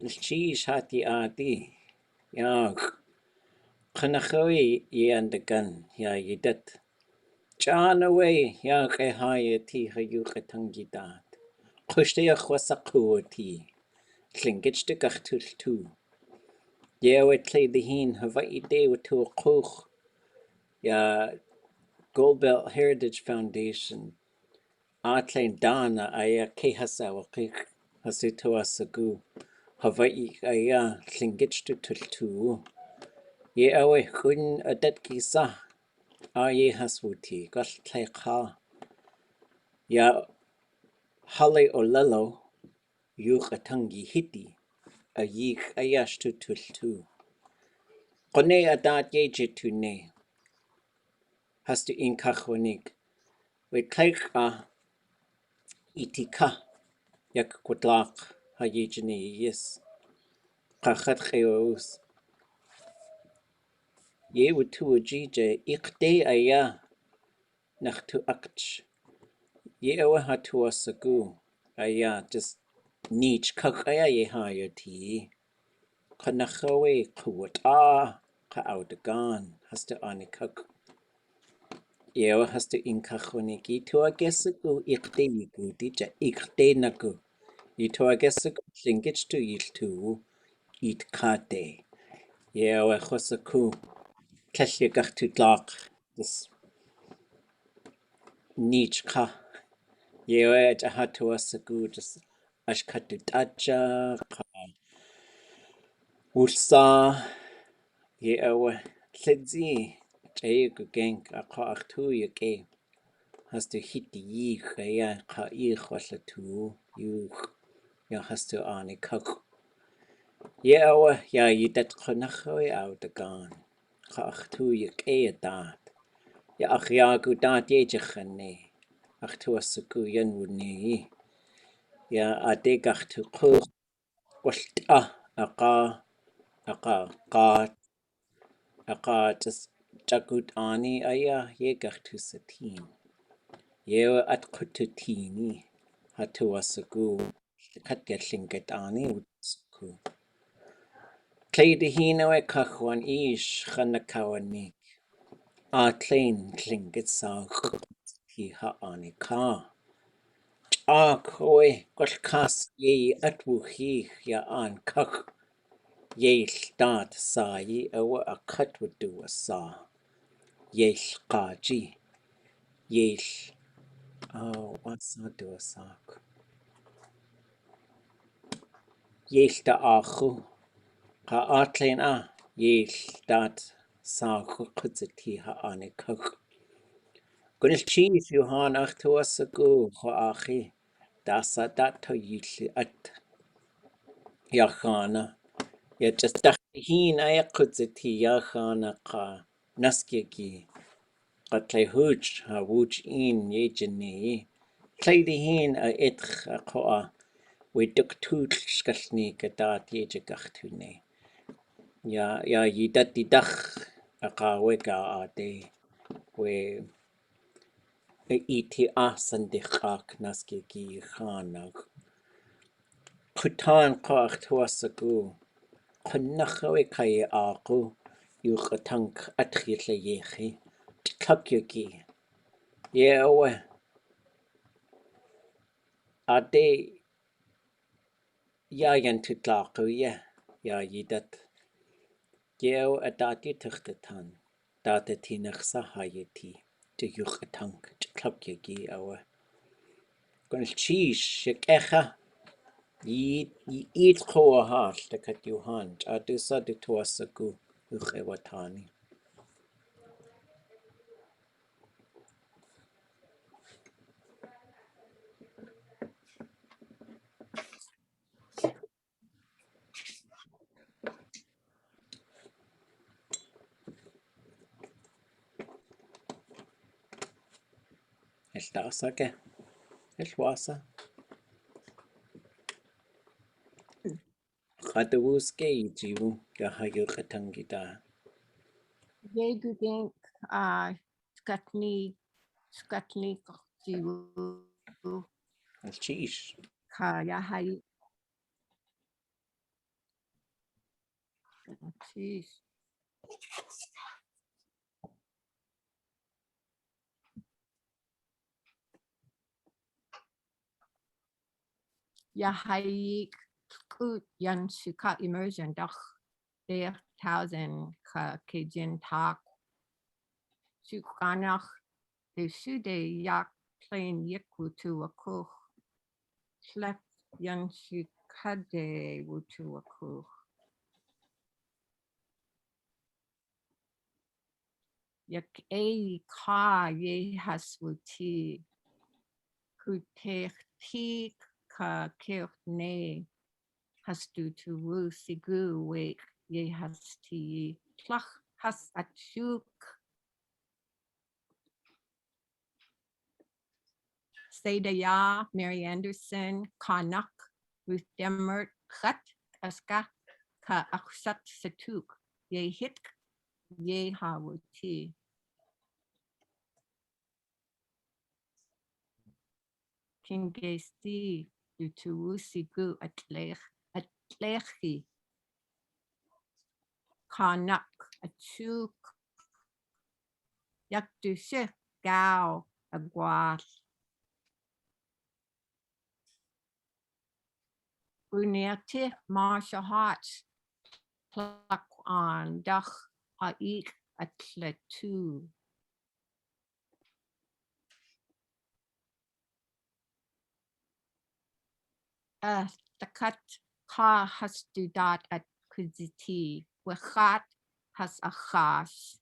L'cheese hati aadé. Ya kanachawi and the gun. Ya yidat. John away ya haya ti ʼatángi daat. Chushte a chwasaqua ti. Tlingit de gachtul tu. Ya play the heen Hawaii day with to a koch. Ya Gold Belt Heritage Foundation. Atlein dana aya kehasawa kik. Hasito asagu. Hawaii aya tlingit tu. Ye awe hun adat kisa. Aye haswuti. Gal tlecha. Ya hale olelo. ʼatángi hiti. A yik ayashtu tultu. Kone adat yeje ne. Hastu inkachwanik. We kleika itika. Yak kwadlak ha yejene yes. Kachat cheos. Ye wutu ajije ikde aya. Nachtu akch. Ye awa hatu asagu. Aya just niche kak aya ye haya ti. Kanachawe kuwata. Ka audagan. Hastu anikak. Yewa hastu inkachwanik. Ito agesagu ikde yigu. Dija ikde nagu. Ito agesagu tlingitstu yiltu. It kate. Yewa chosaku. Tleshe gachtu glak. This niche ka. Yewa hatu asagu. Just ashkatu taja. Ka woosa. Yewa tledzi. Jayagu genk. Aka achtu yake. Hastu hiti yich. Ya ka ich wasatu. Yuch. Ya hastu ani kak. Yewa ya yidat kanachawe audagan. Ka achtu yake daat. Ya achyagu daat yejachane. Achtu asuku yan wuni. Ya aadé gachtu ku. Washta aka just jagut ani aya ye gachtu satin. Yewa at kututini. Hatu asuku. Katya Tlingit ani asuku. Kleide hino kachwan ish chanakawanik. Atlein Tlingit sa hi ha ani ka. Koe golkas ye atwuhi ya an kach. Ye daat sa ye awa a katwudua sa. Ye kaji. Ye what's not do a sak. Ye da achu. Ka atlein ye daat sa kutzati ha ani kach. Gunil chief Johan achtuasagu ho achi. Dasa dato yili at yachana. Ya just dahin ayakutzati yachana ka naskegi. Qatle huj ha wuj in yejene. Kleidihin a itch a koa. We duk tut skalni gadat yejegachtune. Ya yidati dach a kawega aadé. We iti asan dichak naskegi kaanáx. Kutan kach tuasagu. Kunachawe kaya aku. Yukatank atchile yechi. Tkakyuki. Yewe. Aadé yayan tutlaku ye. Ya yidat. Yewe adati tuchtatan. Data tinachsa hayeti. To yukatank. Tkakyuki awe. Gunil chish shikecha. Eat koa hash the kat Johan. Adusa de tuasagu. Uchewatani. Estasa ke. Elwasa. Kaduch'áak'w jiu ya hayu ʼatángi. Yegudink skatni jiu. Al chish. Ka ya hay Jeez. Yahayik kut yan suka immersion doch 3000 ka kejin tak sukanach de sude yak plain yikutu akuch slep yan sukade wutu akuch yak ka ye haswuti kutek ka kirne hastu tu wu sigu we ye hasti tlach has achuk Sadaya, Mary Anderson, Kaanáx, Ruth Demert, Ket, Aska, Ka Aksat Satuk, Ye Hik, Ye Hawati. Kingesti, Utuusi Gu Atlechi, Kaanáx, Achuk, Yakdushe, Gao, Agwas. Brunette Marsha Hotch, Pluck on Dach Haik Atletu. Takat ka hastu daat at kuziti, wechat has achas.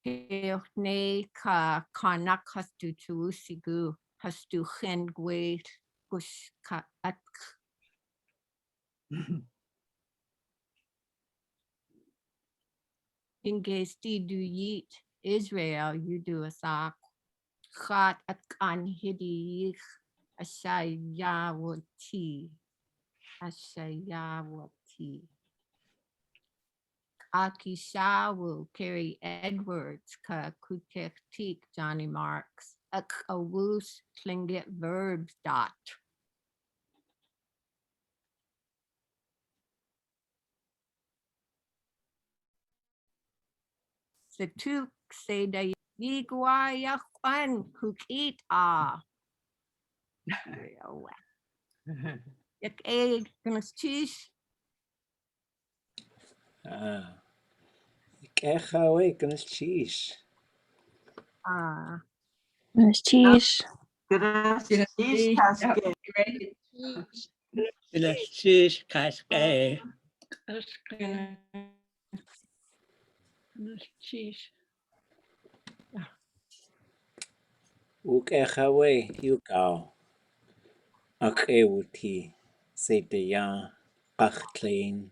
Kirne ka kaanáx hastu tuusigu, hastu chen gwe gush ka at. Ingesti du yit Israel yudu asak, chat at kan hidi ashayawati. Ashayawati. Akisha will carry Edwards, ka kutektik Johnny Marks, a woosh Tlingit verbs daat. Satuk say da yigwa yakwan kukit Yak egg cheese. Kechawe gnas cheese. Cheese. Cheese Cascade. cheese. Kechawe yugao. Akewuti. Sedaya. Kachtlein.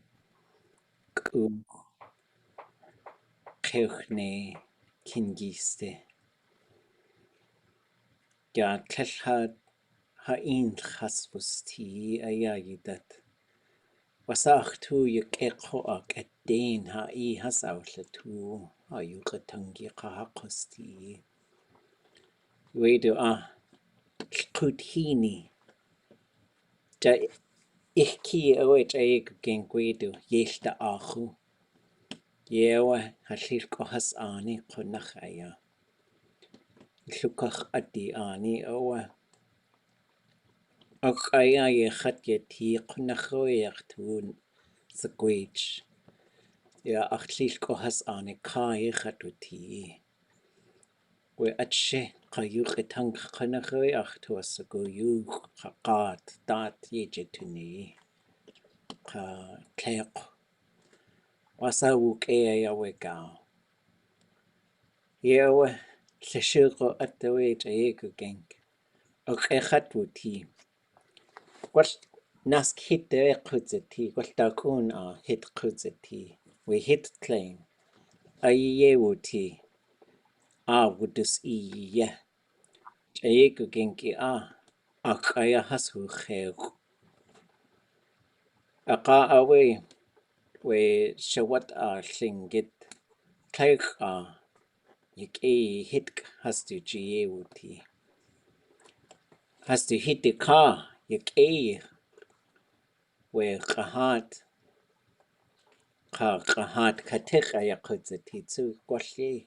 Ku. Keuchne. Kingiste. Ja, tlechad. Hain chaspusti ayayidat. Wasach tu yukekhoak at dain ha I has outlatu. Ayukatangi kahakosti. Wedu Kuthini. Ja ich awet aeg gen gwedu yelta achu. Yewa halir kohas ani konachaya. Lukach adi ani owa. Akaya ye chat ye ti konachoyach tun sa gwech. Ja achlir kohas ani kai chatuti. We atshe kayuch etang konachoyach tu sa goyuch kakat dat yejetuni. Ka tlek. Wasa wuke ya wegao. Yewa tleshiko atawe jaegu genk. Ok wuti. What nask hit de kutzeti. What dakun hit kutzeti. We hit claim. Aye wuti. Wudus iya. Jaegu genki akaya hasu khegu. Aka awe we shawat Tlingit. Klaik yik hit has to GA wuti. Has to hit the car, yik we kahat qahat katik aya kudzatitsu kwalli.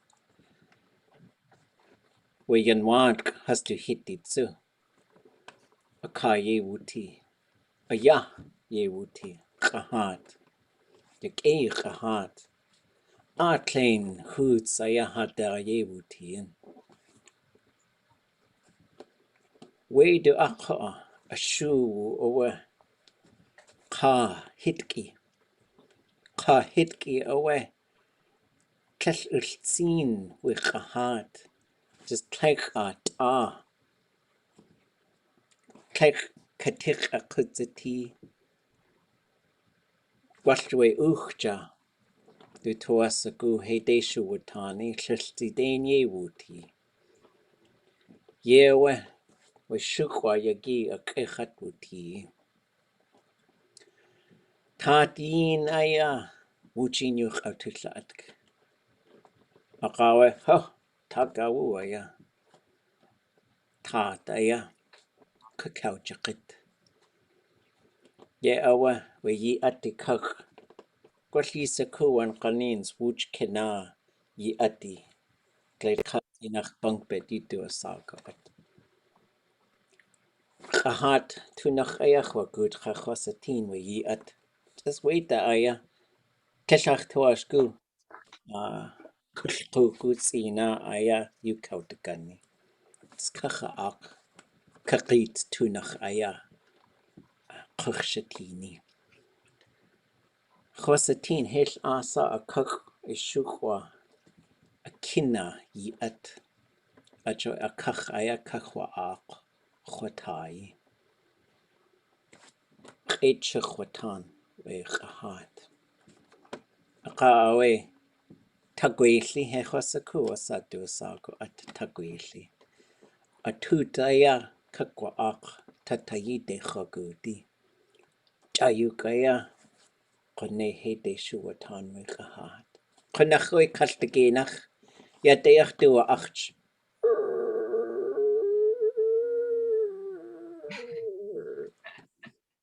Wayan wad has to hititsu. Aka ye wuti. Aya ye wuti. Qahat. Dik e qahat. Klein hoots aya hada ye wuti. We do aka a shoe owe. Ka hitki. Ka hitki owe. Kesh urtsin with qahat. Just like a Like katik a kudzati. Gwallwe uchja. Du toasagu he deshu watani. Klishti denye wuti. Yewe. We shukwa yagi a kechat wuti. Tatin aya. Wuchin yuch autitlatk. Akawe. Ho. Tagawu aya. Tat aya. Kakao jakit. Ye awa. We ye ati kak. Gwalli saku an qanins wuch kena ye ati. Gled kat inach bunkbed yidu a salgot. Qahat tunach ayach wa good chachosatin we ye at. Just wait the aya. Keshach tuashgu. Kushku gutsina aya you kautakani. Skacha ak. Kakit tunach aya. Kurshatini. Chosatin hel asa a kuk ishukwa. A kina ye at. Acho a kach aya kachwa ak. Chotai. Keit chwatan we qahat. Aqawe tagweli he chosaku asadu sago at tagweli. Atutaya kakwa ak tatayi de chagudi. Jayukaya qone he de shuwatan we qahat. Qonachwe kaltagenach ya deach du achch.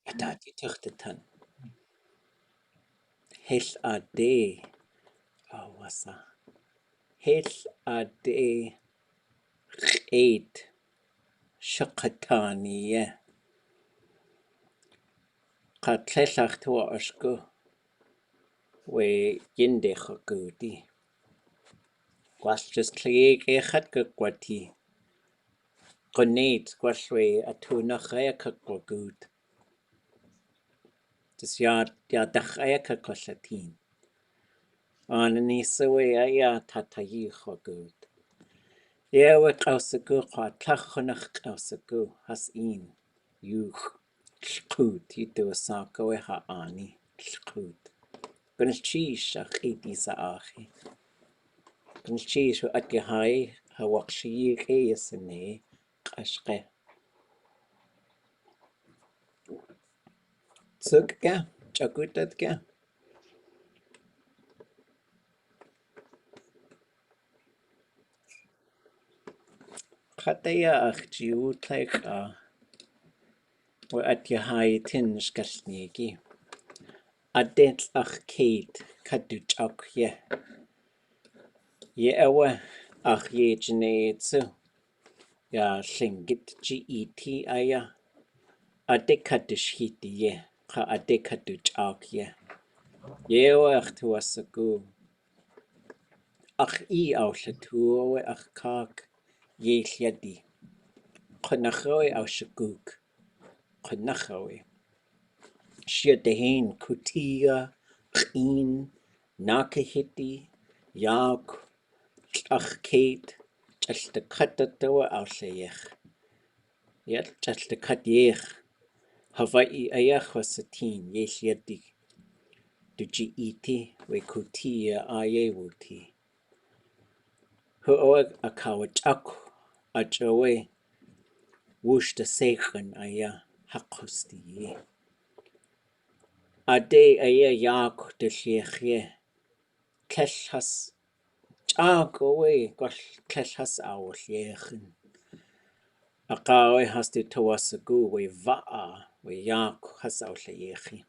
Yadad yutuchtatan. Hel aadé. Wasa. Hel aadé. Keit. Shakataniye. Qatlellach tua ashku. We yinde chagudi. Was just klieg echat gugwati. Goneit gwaswe atunachaya kagwagud. Just yadachaya kaklatin. Ananisawe aya tatayi chagud. Yewe qawsagu qatlachonach qawsagu has in. Yuch. Lchut yidu asako e haani. Lchut. Gynnes cheese a chidi sa achi. Gynnes cheese wa at gehai ha wakshi e yasane qashqe. Tsukka chakutatka. Qataya ach jiu tlaika. Wa at gehai tin shkasnigi. Adet ach keit kaduch'áak'w. Ye awa ach ye jiné tsu. Ya Tlingit ʼat aya. Aadé kaduch'áak'w ye. Ka aadé kaduch'áak'w. Ye awa ach tuasagu. Ach I awlatuawe ach kak ye lladi. Qanachawe aw shaguk. Qanachawe. Shia dehain kutia, qin, nakahiti, yak, ach keit, chalta katatawa aw shayech. Yet chalta kat yech. Hawaii ayach wasatin ye lladi. Duji iti we kutia aye wuti. Hu'oag a kaduch'áak'w achawe woosh da seichen aya haqusti. Aadé aya yak de lliechie. Cellhas ch'áak'w gwall cellhas aw lliechen. Aqawe has de tawasagu we va'a we yak has aw lliechi.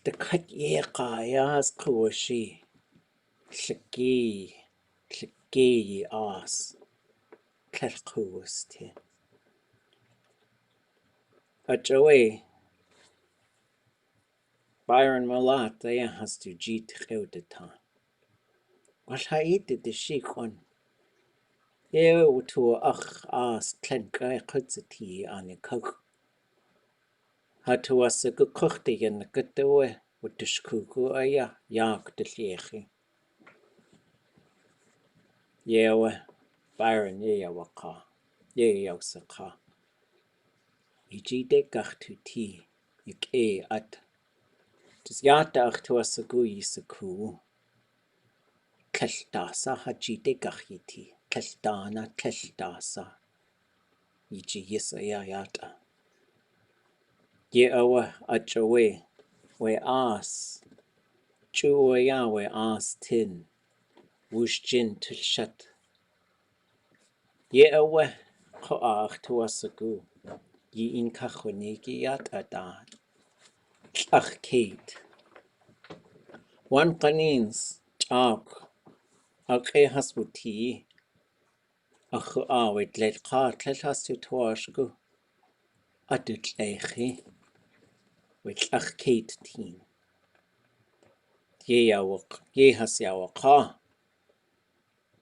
the keit qayas kushi. Tliki as. Kelkusti. Ajoy. Byron Malat, they has to jeet geudeta. What ha eat the sheik on? Ew to ach as Tlingit kutzeti on the cook. Had to us a good cookty in the good way with the skuku aya yak the lechi. Yewe, Byron ye waka. Ye yosaka. Iji de gach to tea. Yik at. Tis yata ach to us a goo yisaku. Keltasa hajide gachiti. Keltana keltasa. Iji yisaya yata. Ye awa achawe. We as. Chuaya we as tin. Woosh jin to shut. Ye awa koach to us a goo. Ye in kachuniki yat daat. Ach keit. One kanins. Chak. Ake hasbuti. Ach with let kat let has to toashku. Adut lechi. With ach keit teen. Ye yawak. Ye has yawaka.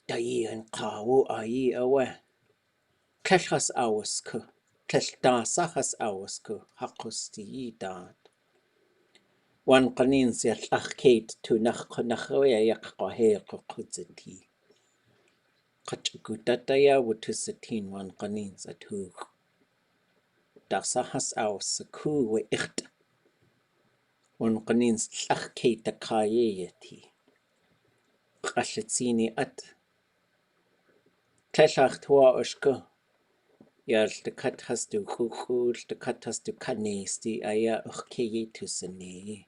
Dai and kawu ai awe. Klechas awasku. Klechda has awasku. Hakusti daat. One kanins yat ach keit to nachawe yak kahe kutzeti. Kachukutataya wutusatin one kanins at hook. Dasahas awsaku we icht. One kanins ach keit the kayeti. Kashatsini at. Klechach tua ushku. Yal the cut has to kukur, the cut has to kanesti aya ukkeyi to sene.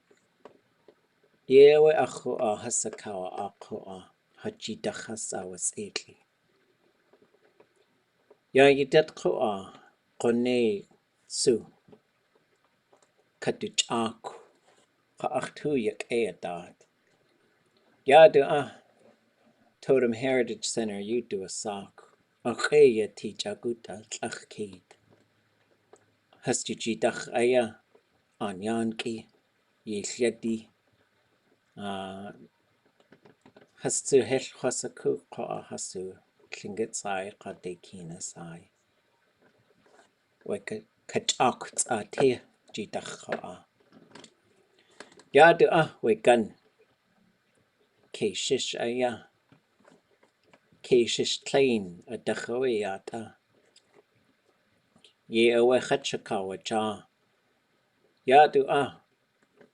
Yewe achua hasakawa akua. Hajidachas awas etli. Ya yidat kua. Kone su. Kaduch'áak'w. Ka'achtu yak daat. Ya Totem Heritage Center you do a sock. Achaya teach aguta L'ax keit. Hastu jidach aya. Anyanki. Yeshyadi. Hastu hesh hasaku ka hastu. Tlingit sai qade kina sai. Weka kaduch'áak'w jidach ka. Ya wegan. Keishish aya. Keishish tlain a dachawe Ye awe chatchakawa ja. Ya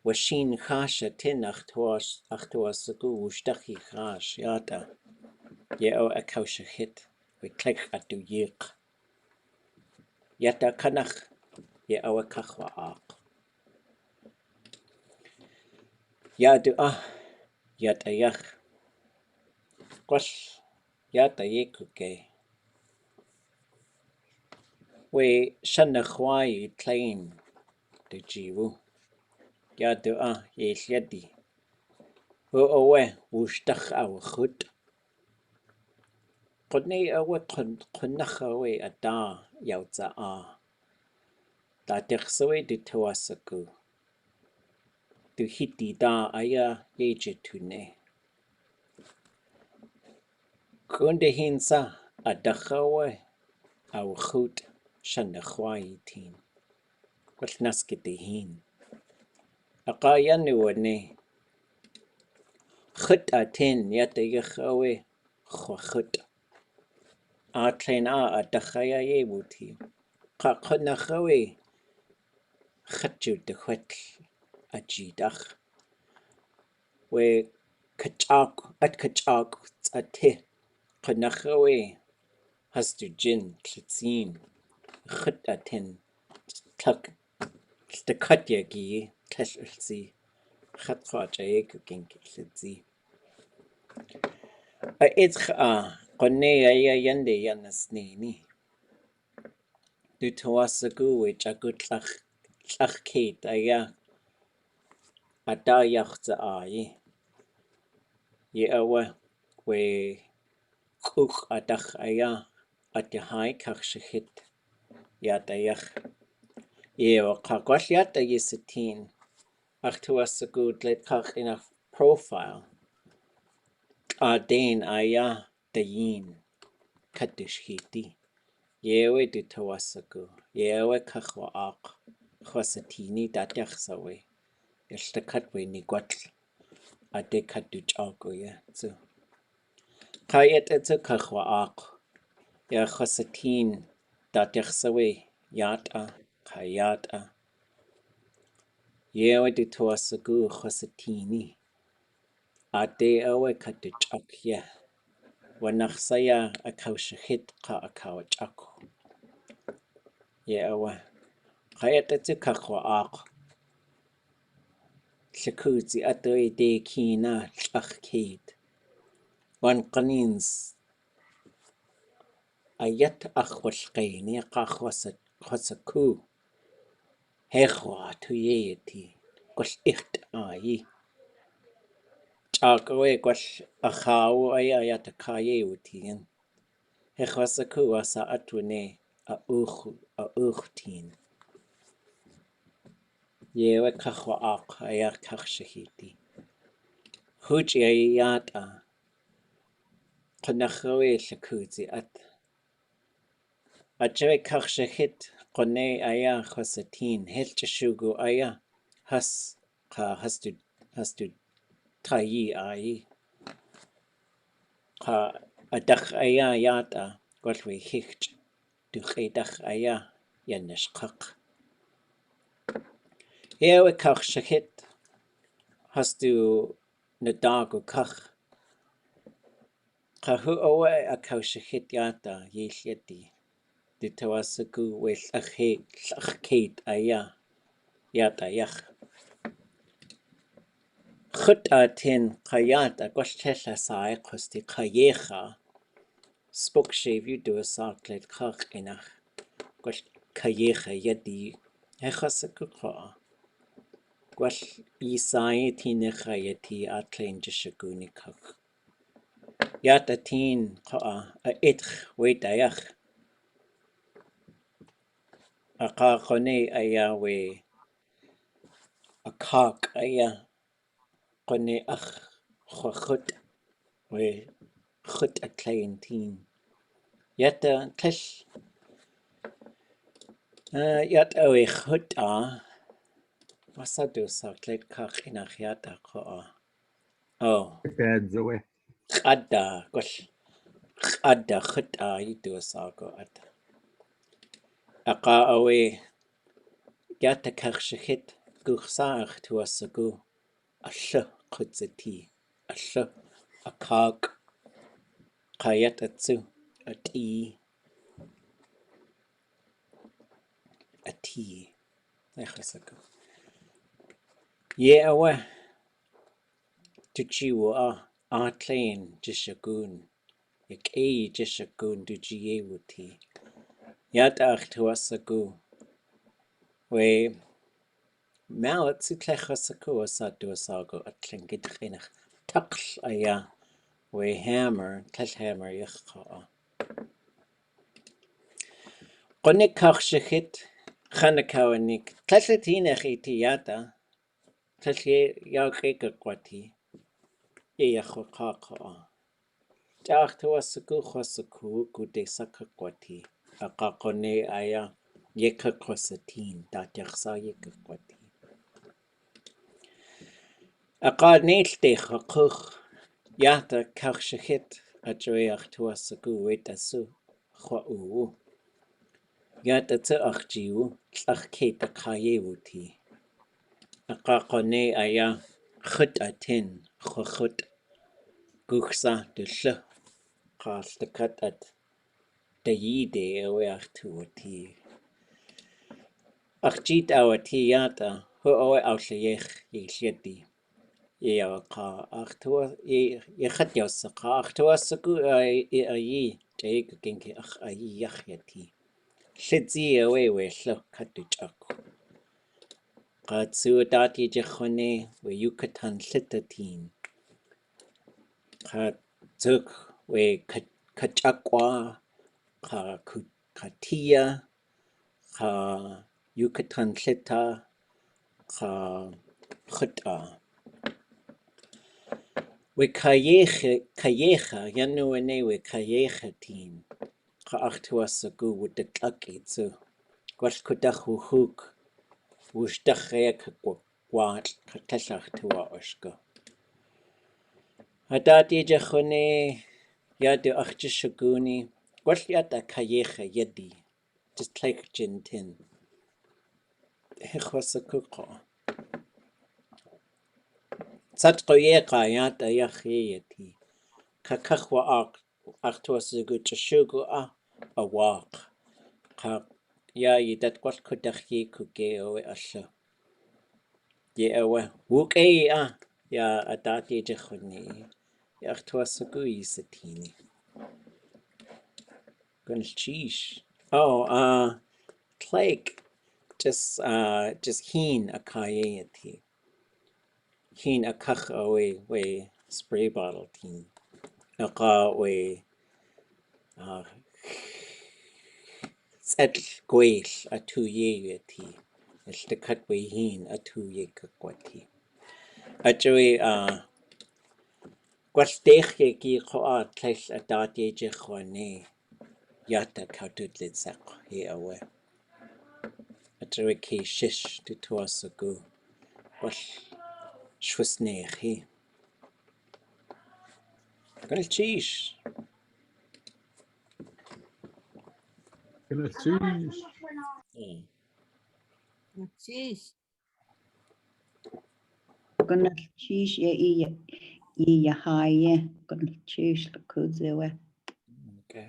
washin khasha tin achtuas agu wushtachi khash yata. Ye akausha hit. We click atu yik. Yata kanach. Ye kachwa ak. Ya yata yach. Kwash. Yata yekuke. We shanna khwai tlain. De jivu. Ya ye shyadi. Awe wushtach aw khut. Qodne awe qunach awe ada yawza Da dechsawe de tawasaku. Du hiti da aya yeje tune. Kunde hinsa adachawe aw khut shanachwai tin. Kwalnaske de hin. Aqayanu wane. Khut atin yata yachawe khut. Atlen adachaya yebuti. Qaqunachawe. Khatju de khwetl ajidach. We kaduch'áak'w ate. Qanachawe hastu jin tlitzin. Khut atin. Tlak. Tlakatyagi tlelzi. Khatqajaye ginkilzi. Qone yande yanasneni. Du tawasagu we jagut L'ax keit aya. aadé yacht aadé. Awa we cook adach aya at the high kakshahit yatayach. Wa kakwash yata yisatin. Ach to us a good let kach in a profile. Aadén aya dayin kaduch'áak'w. We do to us a good. We kachwa'áak'w. Chwasatini datach sawe. The katwe ni gwatl. Aadé kaduch'áak'w so. Kayet it's a kachwa'áak'w. Chosatin datach sawe. Yata kayata. We do to us a good chwasatini. Aadé kaduch'áak'w. Wanaxaya a kaushahit ka kaduch'áak'w. Kayat kachwa'áak'w. Tlakudzi adoy de kina L'ax keit. Wan qanins ayat achwalqaini qachwasaku. Hechwa tuyeti. Gol icht ayi. Ch'áak'w gol achaw ayat kayewutin. Hechwasaku asa atwene a uchtin. We kachwa'áak'w aya kachshahiti. Huj yata. Qanachawe tlakudzi at. Ajawe kachshahit qone aya chosatin. Helchashugu aya. Hastu tayi ayi. Adach aya yata. Golwe hicht. Duchedach aya yanashkak. We kachshahit. Hastu nadagu kach. Kahu owe a kaushahit yata yeshyeti. Ditawasaku we L'ax keit aya yata yach. Chut kayata goshtesha sai kosti kayecha. Spoke shave you do a saklet kach inach. Gosh kayecha yedi. Hechasaku ka. Gosh yisai tinecha yeti atlein jishaguni kach. Yata ka a itch wait ayach. Aqaqone aya we a kak aya qone ach chut we chut a klein teen. Yata tlesh yata we chut wasadu saklet kach inach yata ka. Oh, Bad Zoe. chada gosh chada chut yidu sago at. Aqa awe yata kachshahit guchsaach to asagu. A chutzati. A kag. Kayatatsu. A tea. A tea. Nechasaku. Awa. Tuchiwa atlain jishagun. Yak jishagun dujiewuti. Yatach to asagu. We mallet sutlechasaku asadu asago at Tlingit chinach. Takl aya. We hammer. Hammer yachka. Qonik kachshahit. Chanakawanik. Tlatinach iti Tlashe yaukeka kwati. Yachokaka. Jachtuasaku hosaku gude sakakwati. Akakone aya yekakosatin. Datachsa yekakwati. Akanelte hakuch. Yata kachshahit. Ajoyachtuasaku wetasu. Hwa'u. Yata tsa achjiu. L'ax keit akayewuti. Akakone aya chut chut guchsa de kastakat at dayide aweachtuati. Achjit awati yata hu awe aushayech yesheti. Yawaka achtua yachatyausaka achtuasaku ayi jayga genki ach ayi yachyati. Shitzi awe we kaduch'áak'w. Qatsu daat ye jiné we Yucatan Litatin. Qatuk we kaduch'áak'w, katia, ka Yucatan Lita, ka chuta. We kayecha yanuane we kayecha tin. Ka achtuasagu with the tlakitsu. Gwash kudach wuhuk. Woosh dachreek gwat katellach tua oshko. Adati jiné yadu achjishaguni. Gwash yata kayecha yedi. Just like jintin. Hechwasakuko. Satkoyeka yata yachiyeti. Kakachwa achtuasagu chashugu a walk. Ka ya yidat gwash kudachye kugeo asha. Ye awe wuke ya adati jiné. Achtuasagu yisatini. Gunchish. Oh, like just heen a kayeti. Heen a kach we spray bottle teen. Aka we setl gweil a tu ye ti. It's the cut we heen a tu ye kakwati. Actually, gwastech ye ki ko tlesh a dati jiné. Yata kaduch'áak'w he awe. Actually, ki shish to tuasagu. Wash shwisnech he. Gunchish. Jeez. Gonna cheese ye high, gonna cheese the kuzewe. Okay.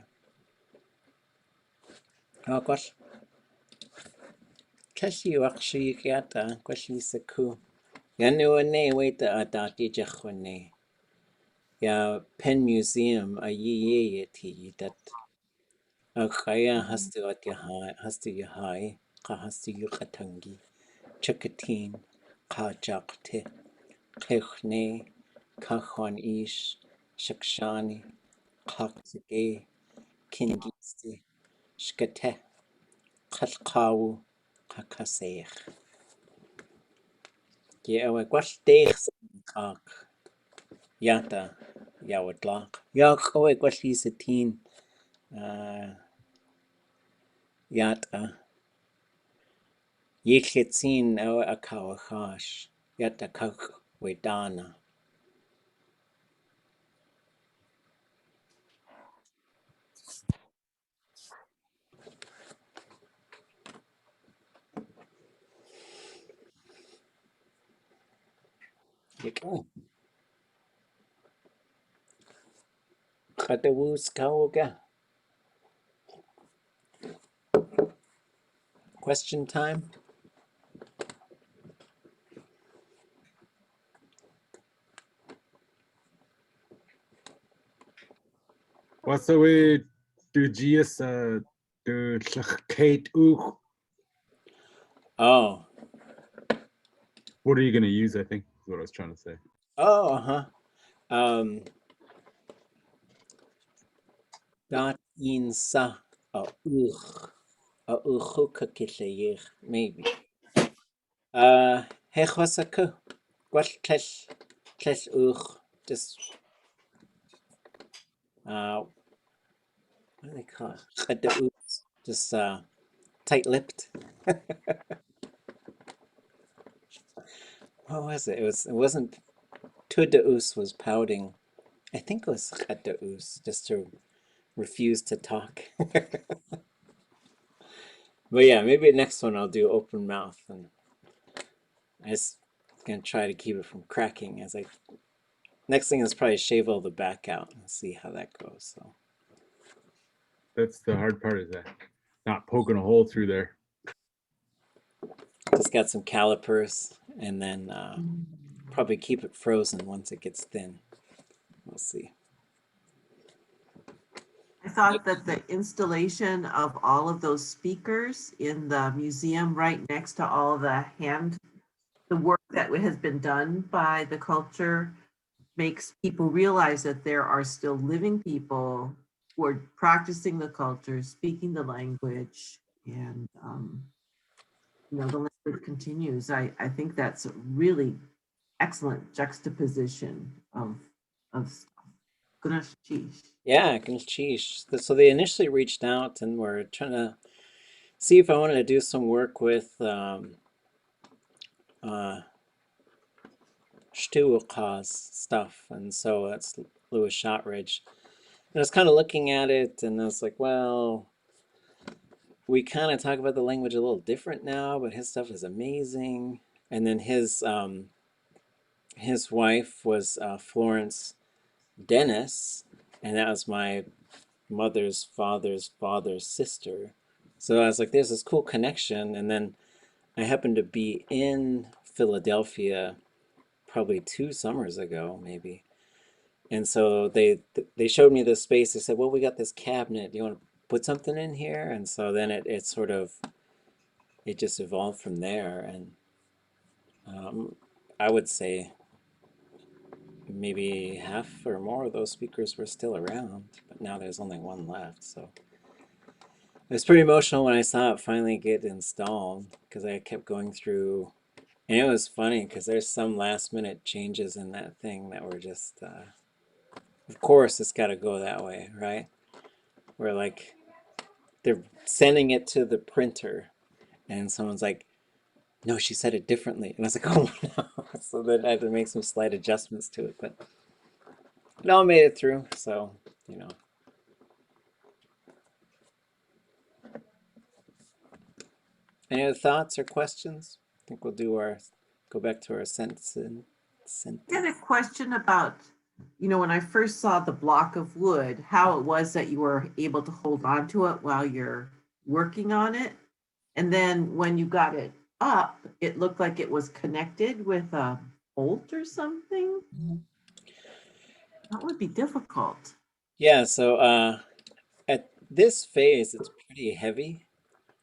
Oh gosh. Kashi wakshi yata kwashi saku. Yanuane wait the adati jiné. Ya Penn Museum a ye that Akaya hastu at yahai hastu yahai ka hastu ʼatángi chakatin ka jakte kechne kachwan ish shakshani kaksige kingisti shkate kalkawu kakasech. Ye awe gwash deich kak yata yawadlak. Yak awe gwash yisatin yata. Yichitzin o a kawachash, yet a kach wedana. Yiko. Kadawoos kawoga. Question time? What's the way to GS to keit? Oh. What are you going to use? I think is what I was trying to say. Oh, Daat in sa a uchukakishayich, maybe. Hechwasaku. Gwash klesh just what do they call it? Kadawoos. Just tight-lipped. What was it? It wasn't Tudaus was pouting. I think it was Kadaus, just to refuse to talk. But yeah, maybe next one I'll do open mouth, and I just gonna try to keep it from cracking. Next thing is probably shave all the back out and see how that goes. So That's the hard part, is that not poking a hole through there. just got some calipers, and then probably keep it frozen once it gets thin. We'll see. I thought that the installation of all of those speakers in the museum right next to all the hand the work that has been done by the culture makes people realize that there are still living people who are practicing the culture, speaking the language, and the language continues. I think that's a really excellent juxtaposition of Gunash Chish. Yeah, kaanáx. So they initially reached out and were trying to see if I wanted to do some work with stuff, and so that's Louis Shotridge. And I was kind of looking at it, and I was like, well, we kind of talk about the language a little different now, but his stuff is amazing. And then his wife was Florence Dennis, and that was my mother's father's sister. So I was like, there's this cool connection. And then I happened to be in Philadelphia probably 2 summers ago, maybe. And so they showed me this space. They said, well, we got this cabinet. Do you want to put something in here? And so then it sort of, it just evolved from there. And I would say maybe half or more of those speakers were still around, but now there's only one left. So it was pretty emotional when I saw it finally get installed, because I kept going through, and it was funny because there's some last minute changes in that thing that were just, of course it's got to go that way, right? Where like they're sending it to the printer and someone's like, no, she said it differently. And I was like, oh no. So then I had to make some slight adjustments to it, but it all made it through. So, you know. Any other thoughts or questions? I think we'll do go back to our sentence. I had a question about, when I first saw the block of wood, how it was that you were able to hold on to it while you're working on it. And then when you got it up, it looked like it was connected with a bolt or something. That would be difficult. Yeah, so at this phase, it's pretty heavy.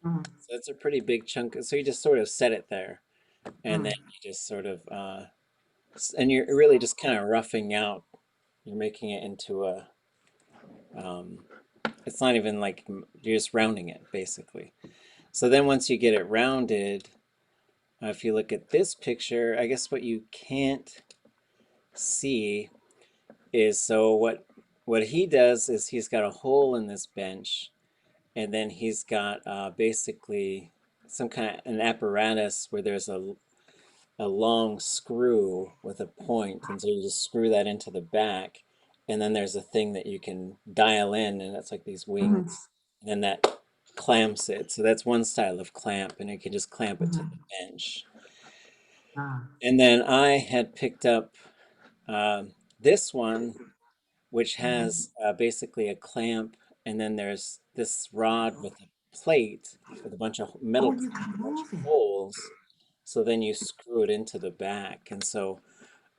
Mhm. So it's a pretty big chunk. So you just sort of set it there. And then you just sort of, and you're really just kind of roughing out. You're making it into a, it's not even like, you're just rounding it, basically. So then once you get it rounded, if you look at this picture, I guess what you can't see is, so what he does is he's got a hole in this bench, and then he's got basically some kind of an apparatus where there's a long screw with a point, and so you just screw that into the back, and then there's a thing that you can dial in, and it's like these wings, and then that clamps it. So that's one style of clamp, and you can just clamp it to the bench. And then I had picked up this one, which has basically a clamp, and then there's this rod with a plate with a bunch of metal You can move it. holes. So then you screw it into the back. And so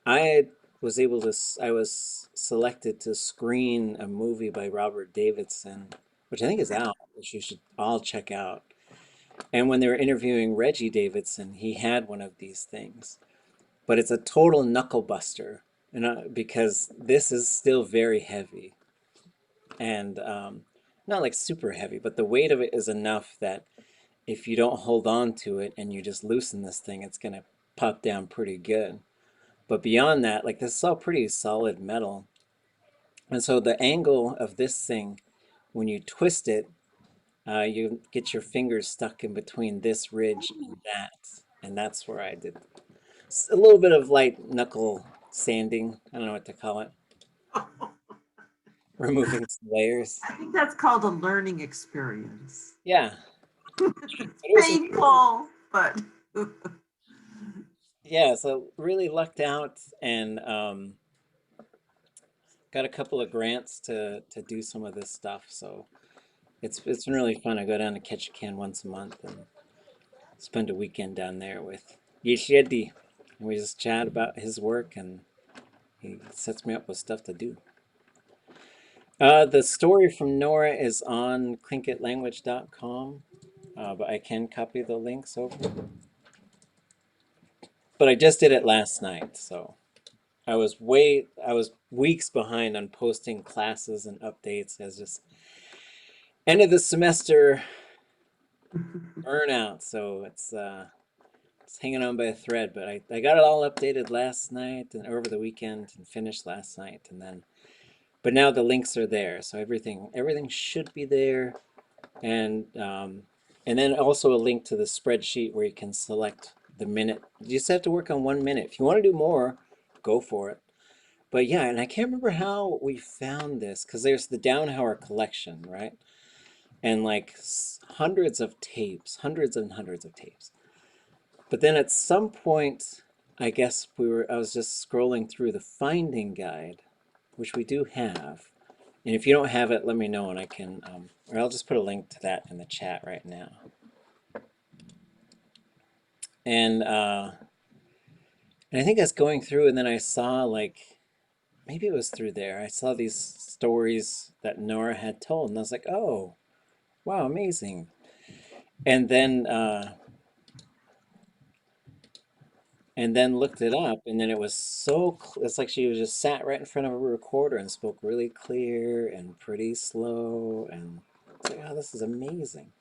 I was able to, I was selected to screen a movie by Robert Davidson, which I think is out, which you should all check out. And when they were interviewing Reggie Davidson, he had one of these things. But it's a total knuckle buster, and because this is still very heavy. And not like super heavy, but the weight of it is enough that if you don't hold on to it and you just loosen this thing, it's going to pop down pretty good. But beyond that, like, this is all pretty solid metal. And so the angle of this thing, when you twist it, you get your fingers stuck in between this ridge and that. And that's where I did a little bit of light knuckle sanding. I don't know what to call it. Removing some layers. I think that's called a learning experience. Yeah. But it was Painful, but yeah, so really lucked out, and got a couple of grants to do some of this stuff. So it's been really fun. I go down to Ketchikan once a month and spend a weekend down there with Yeshedi, and we just chat about his work, and he sets me up with stuff to do. The story from Nora is on tlingitlanguage.com, but I can copy the links over. But I just did it last night, so I was weeks behind on posting classes and updates as just end of the semester burnout. So it's hanging on by a thread, but I got it all updated last night and over the weekend and finished last night, and then but now the links are there, so everything should be there, and then also a link to the spreadsheet where you can select the minute. You just have to work on 1 minute. If you want to do more, go for it. But yeah, and I can't remember how we found this because there's the Downhauer collection, right? And like hundreds of tapes, hundreds and hundreds of tapes. But then at some point, I guess I was just scrolling through the finding guide, which we do have. And if you don't have it, let me know and I can, or I'll just put a link to that in the chat right now. And I think I was going through and then I saw like, maybe it was through there. I saw these stories that Nora had told and I was like, oh, wow, amazing. And then looked it up, and then it was it's like she was just sat right in front of a recorder and spoke really clear and pretty slow, and it's like, oh, this is amazing.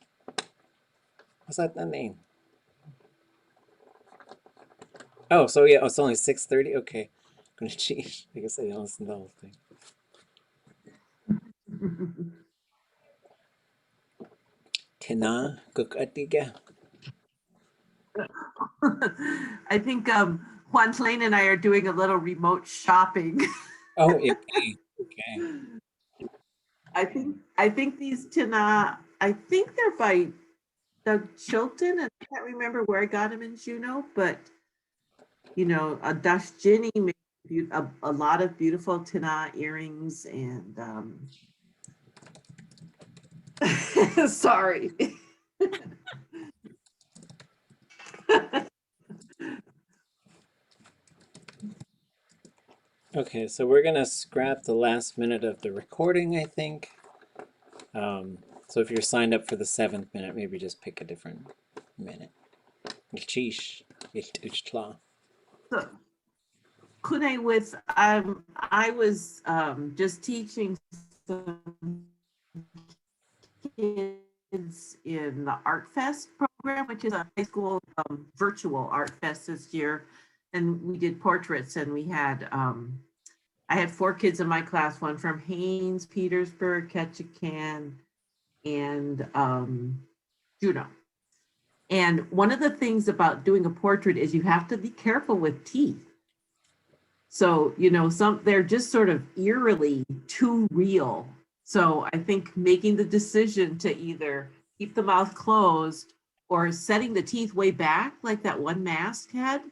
What's that name? Oh, so yeah, it's only 6:30. Okay, I'm gonna cheat. I guess I didn't listen to the whole thing. Tina kukatiga. I think Juan Tlain and I are doing a little remote shopping. Oh, okay. Okay. I think these Tina, I think they're by Doug Chilton, and I can't remember where I got them in Juneau, but you know, a Dash Ginny made a lot of beautiful Tina earrings and sorry. Okay, so we're gonna scrap the last minute of the recording, I think. So if you're signed up for the 7th minute, maybe just pick a different minute. Cheesh. So, Kune with I was just teaching some kids in the Art Fest program, which is a high school virtual art fest this year, and we did portraits, and we had I had 4 kids in my class, one from Haines, Petersburg, Ketchikan, and Juneau. And one of the things about doing a portrait is you have to be careful with teeth. So, you know, they're just sort of eerily too real. So I think making the decision to either keep the mouth closed or setting the teeth way back, like that one mask had,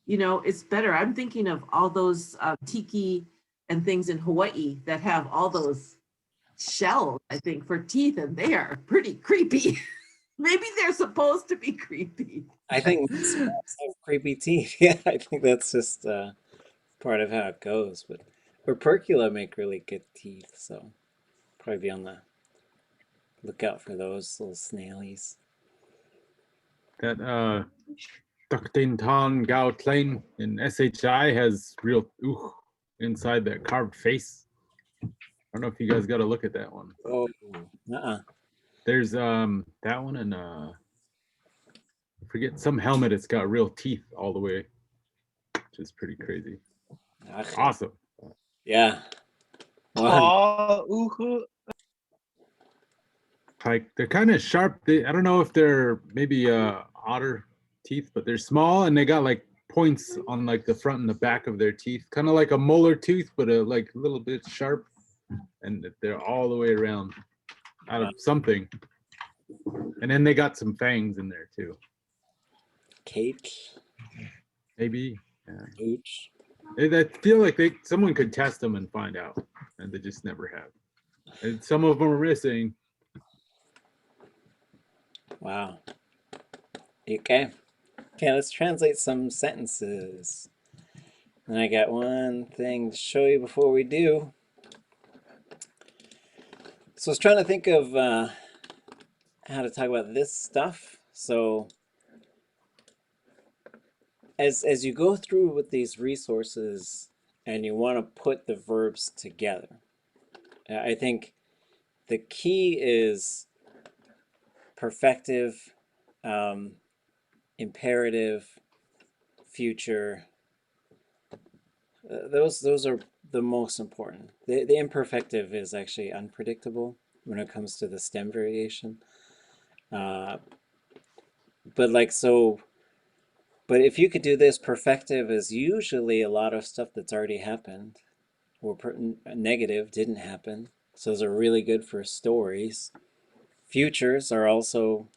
you know, it's better. I'm thinking of all those tiki and things in Hawaii that have all those shells, I think, for teeth, and they are pretty creepy. Maybe they're supposed to be creepy. I think most cats have creepy teeth. Yeah, I think that's just part of how it goes. But Opercula make really good teeth, so probably be on the lookout for those little snailies. That Ducktin Gao Tlane in SHI has real inside that carved face. I don't know if you guys got to look at that one. Oh, There's that one and I forget some helmet. It's got real teeth all the way, which is pretty crazy. Awesome. Yeah. Wow. Like they're kind of sharp. I don't know if they're maybe otter teeth, but they're small and they got like points on like the front and the back of their teeth, kind of like a molar tooth, but like a little bit sharp, and they're all the way around out of something. And then they got some fangs in there too. Keit. Maybe. Yeah. Ooch. I feel like someone could test them and find out, and they just never have. And some of them are missing. Wow. Okay. Okay, let's translate some sentences. And I got one thing to show you before we do. So I was trying to think of how to talk about this stuff. So as you go through with these resources and you want to put the verbs together, I think the key is perfective, imperative, future. Those are the most important. The imperfective is actually unpredictable when it comes to the stem variation. But like so, but if you could do this, perfective is usually a lot of stuff that's already happened, or negative didn't happen. So those are really good for stories. Futures are also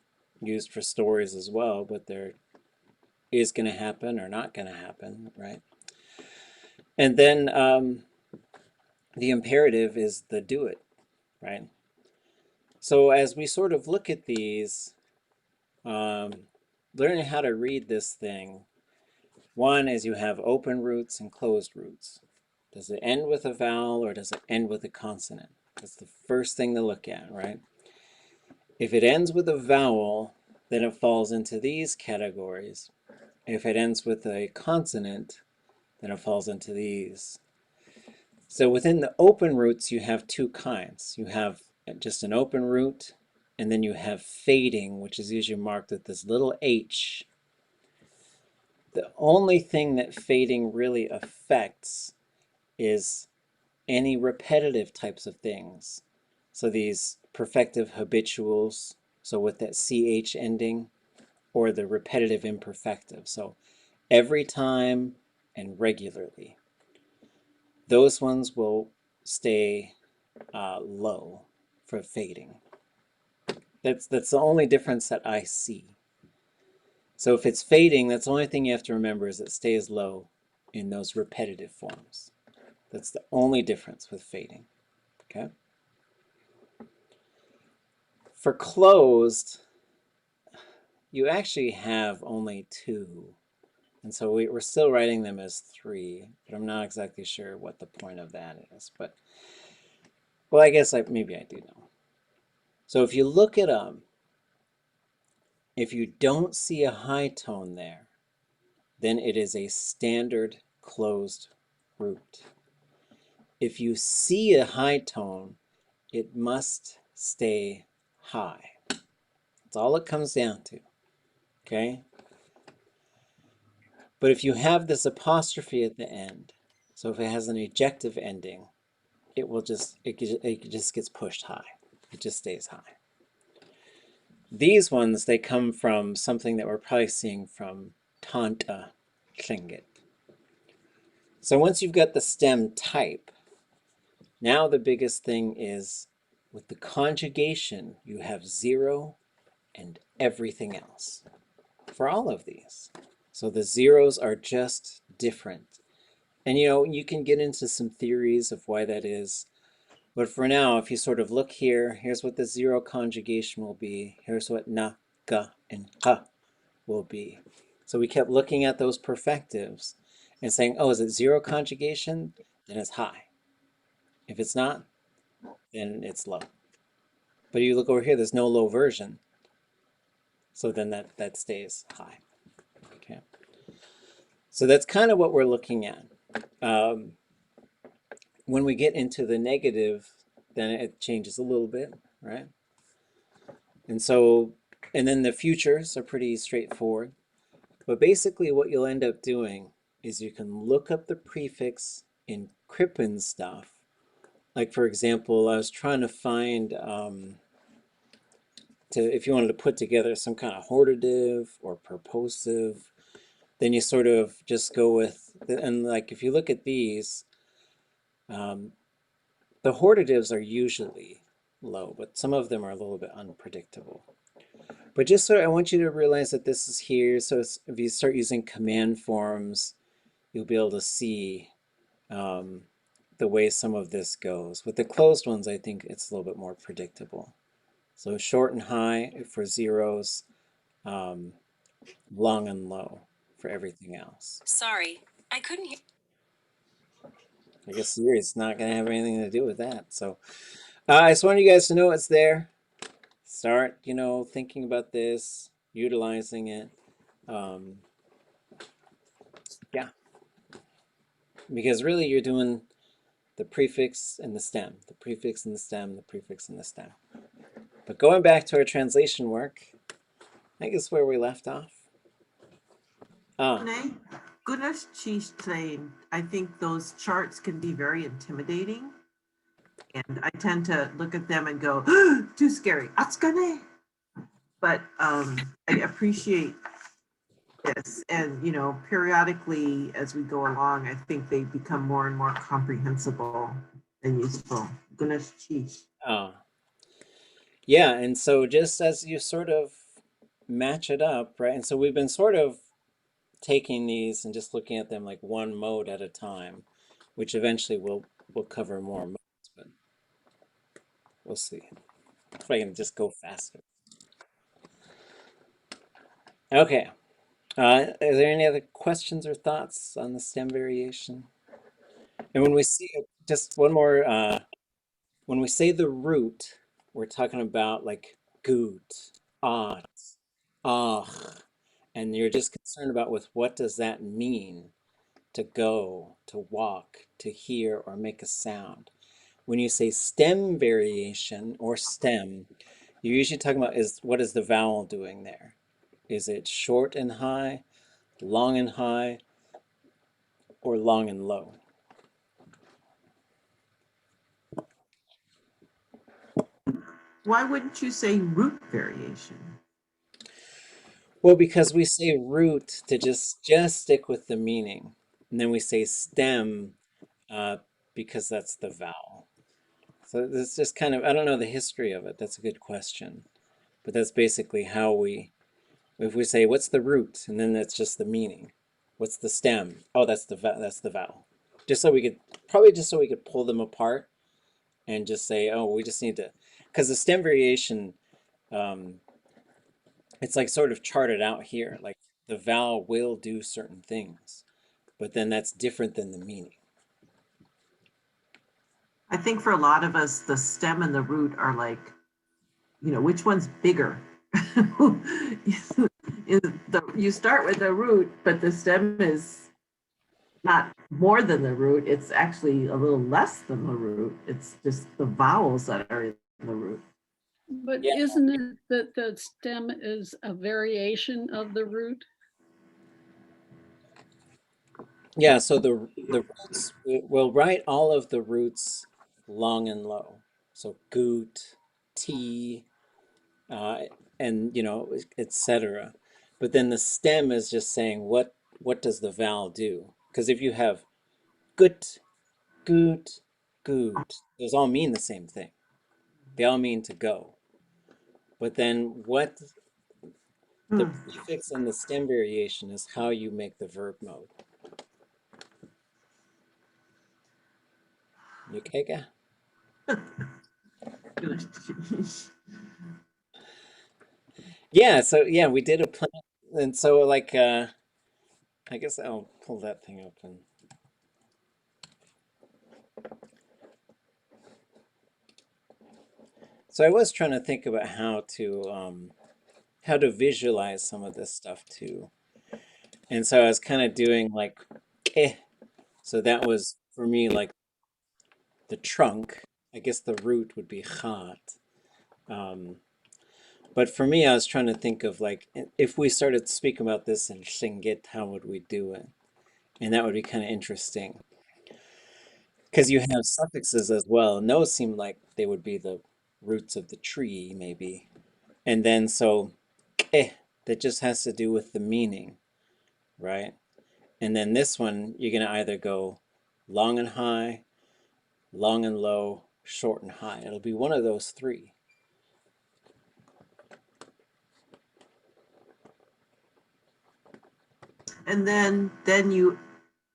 used for stories as well, but there is going to happen or not going to happen, right? And then the imperative is the do it, right? So as we sort of look at these, learning how to read this thing, one is you have open roots and closed roots. Does it end with a vowel or does it end with a consonant? That's the first thing to look at, right? If it ends with a vowel, then it falls into these categories. If it ends with a consonant, then it falls into these. So within the open roots, you have two kinds. You have just an open root, and then you have fading, which is usually marked with this little H. The only thing that fading really affects is any repetitive types of things. So these perfective habituals, so with that CH ending, or the repetitive imperfective. So every time and regularly. Those ones will stay low for fading. That's the only difference that I see. So if it's fading, that's the only thing you have to remember is it stays low in those repetitive forms. That's the only difference with fading, okay? For closed, you actually have only two. And so we're still writing them as three, but I'm not exactly sure what the point of that is. But, well, I guess maybe I do know. So if you look at them, if you don't see a high tone there, then it is a standard closed root. If you see a high tone, it must stay high. That's all it comes down to, okay? But if you have this apostrophe at the end, so if it has an ejective ending, it just gets pushed high. It just stays high. These ones, they come from something that we're probably seeing from Tanta Tlingit. So once you've got the stem type, now the biggest thing is with the conjugation, you have zero and everything else for all of these. So the zeros are just different. And you can get into some theories of why that is. But for now, if you sort of look here, here's what the zero conjugation will be. Here's what na, ga, and ka will be. So we kept looking at those perfectives and saying, oh, is it zero conjugation? Then it's high. If it's not, then it's low. But you look over here, there's no low version. So then that stays high. Okay. So that's kind of what we're looking at. When we get into the negative, then it changes a little bit, right? And then the futures are pretty straightforward. But basically what you'll end up doing is you can look up the prefix in Crippen stuff. Like for example, I was trying to find, if you wanted to put together some kind of hortative or purposive, then you sort of just go with, and like if you look at these, the hortatives are usually low, but some of them are a little bit unpredictable. But just so I want you to realize that this is here. So if you start using command forms, you'll be able to see the way some of this goes. With the closed ones, I think it's a little bit more predictable. So short and high for zeros, long and low for everything else. Sorry, I couldn't hear. I guess Siri's not going to have anything to do with that. So I just wanted you guys to know it's there. Start, thinking about this, utilizing it. because really you're doing the prefix and the stem, the prefix and the stem, the prefix and the stem. But going back to our translation work, I think it's where we left off. Jiné, goodness cheese train. I think those charts can be very intimidating. And I tend to look at them and go, too scary. ʼatángi. But I appreciate this. And, you know, periodically as we go along, I think they become more and more comprehensible and useful. Goodness cheese. Oh, yeah. And so just as you sort of match it up, right? And so we've been sort of taking these and just looking at them like one mode at a time, which eventually we'll cover more modes, but we'll see if I can just go faster. Okay. Are there any other questions or thoughts on the stem variation? And when we see just one more, when we say the root, we're talking about like gut, át, ach, and you're just concerned about with what does that mean? To go, to walk, to hear, or make a sound. When you say stem variation or stem, you're usually talking about what is the vowel doing there? Is it short and high, long and high, or long and low? Why wouldn't you say root variation? Well, because we say root to just stick with the meaning. And then we say stem because that's the vowel. So it's just kind of, I don't know the history of it. That's a good question. But that's basically how if we say, what's the root? And then that's just the meaning. What's the stem? Oh, that's the vowel. Just so we could pull them apart and just say, oh, we just need to, because the stem variation, it's like sort of charted out here. Like the vowel will do certain things, but then that's different than the meaning. I think for a lot of us, the stem and the root are like, you know, which one's bigger? You start with the root, but the stem is not more than the root. It's actually a little less than the root. It's just the vowels that are in the root. But Yeah. isn't it that the stem is a variation of the root? Yeah, so the roots, we'll write all of the roots long and low. So gut, t, and you know, etc. But then the stem is just saying what does the vowel do? Because if you have gut, gut, gut, those all mean the same thing. They all mean to go. But then what the prefix and the stem variation is how you make the verb mode. You okay, guy? Yeah, so yeah, we did a plan, and so like I guess I'll pull that thing open. So I was trying to think about how to visualize some of this stuff too. And so I was kind of doing like so that was for me like the trunk. I guess the root would be chat. But for me, I was trying to think of like, if we started speaking about this in Tlingit, how would we do it? And that would be kind of interesting. Because you have suffixes as well, and those seem like they would be the roots of the tree, maybe. And then so, that just has to do with the meaning, right? And then this one, you're going to either go long and high, long and low, short and high. It'll be one of those three. And then you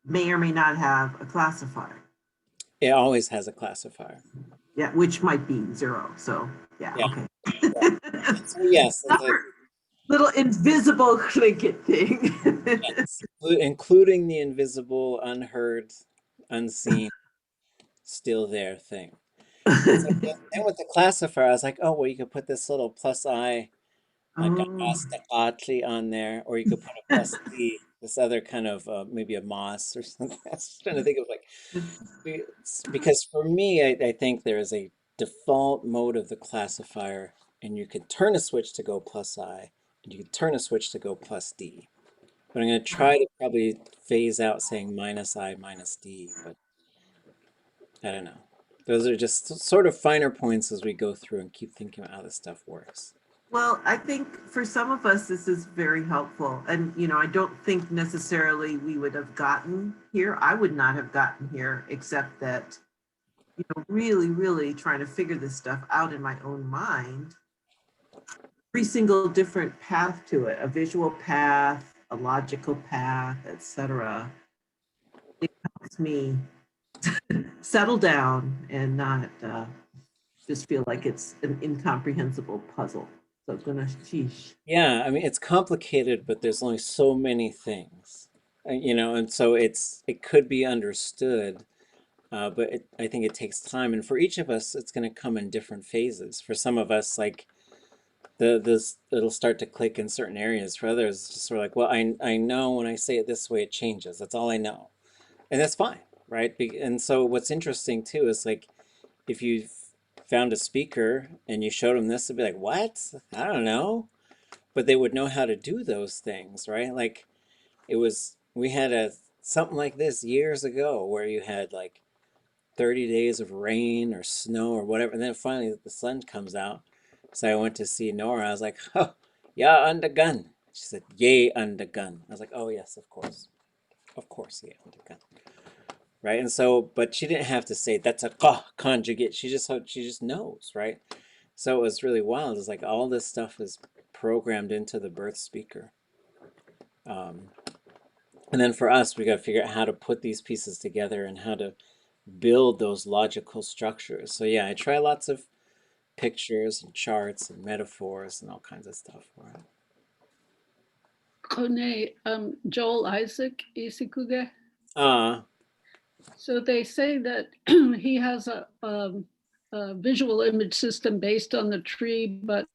may or may not have a classifier. It always has a classifier. Yeah, which might be 0. So yeah. Okay. So yes, little invisible Tlingit thing. yes, including the invisible, unheard, unseen, still there thing. So then with the classifier, I was like, oh, well, you could put this little plus I, like ʻaadé on there, or you could put a plus D, this other kind of maybe a moss or something. I was trying to think of like, because for me, I think there is a default mode of the classifier, and you can turn a switch to go plus I, and you can turn a switch to go plus D. But I'm going to try to probably phase out saying minus I minus D, but I don't know. Those are just sort of finer points as we go through and keep thinking about how this stuff works. Well, I think for some of us, this is very helpful. And, I don't think necessarily we would have gotten here. I would not have gotten here, except that, really, really trying to figure this stuff out in my own mind. Every single different path to it, a visual path, a logical path, etc. It helps me settle down and not just feel like it's an incomprehensible puzzle. So sheesh. Yeah, I mean, it's complicated, but there's only so many things, and so it could be understood, but I think it takes time. And for each of us, it's going to come in different phases. For some of us, like it'll start to click in certain areas. For others, it's just sort of like, well, I know when I say it this way, it changes. That's all I know. And that's fine, right? And so what's interesting too is like, if you found a speaker and you showed them this, they'd be like, what? I don't know. But they would know how to do those things, right? Like we had something like this years ago where you had like 30 days of rain or snow or whatever. And then finally the sun comes out. So I went to see Nora. I was like, oh, yeah, under gun. She said, yay, under gun. I was like, oh, yes, of course. Of course, yeah, under gun. Right. And so, but she didn't have to say that's a conjugate. She just knows, right? So it was really wild. It's like all this stuff is programmed into the birth speaker. And then for us, we got to figure out how to put these pieces together and how to build those logical structures. So yeah, I try lots of pictures and charts and metaphors and all kinds of stuff for it. Kone, Joel Isaac Isikuge. Ah, So they say that he has a visual image system based on the tree, but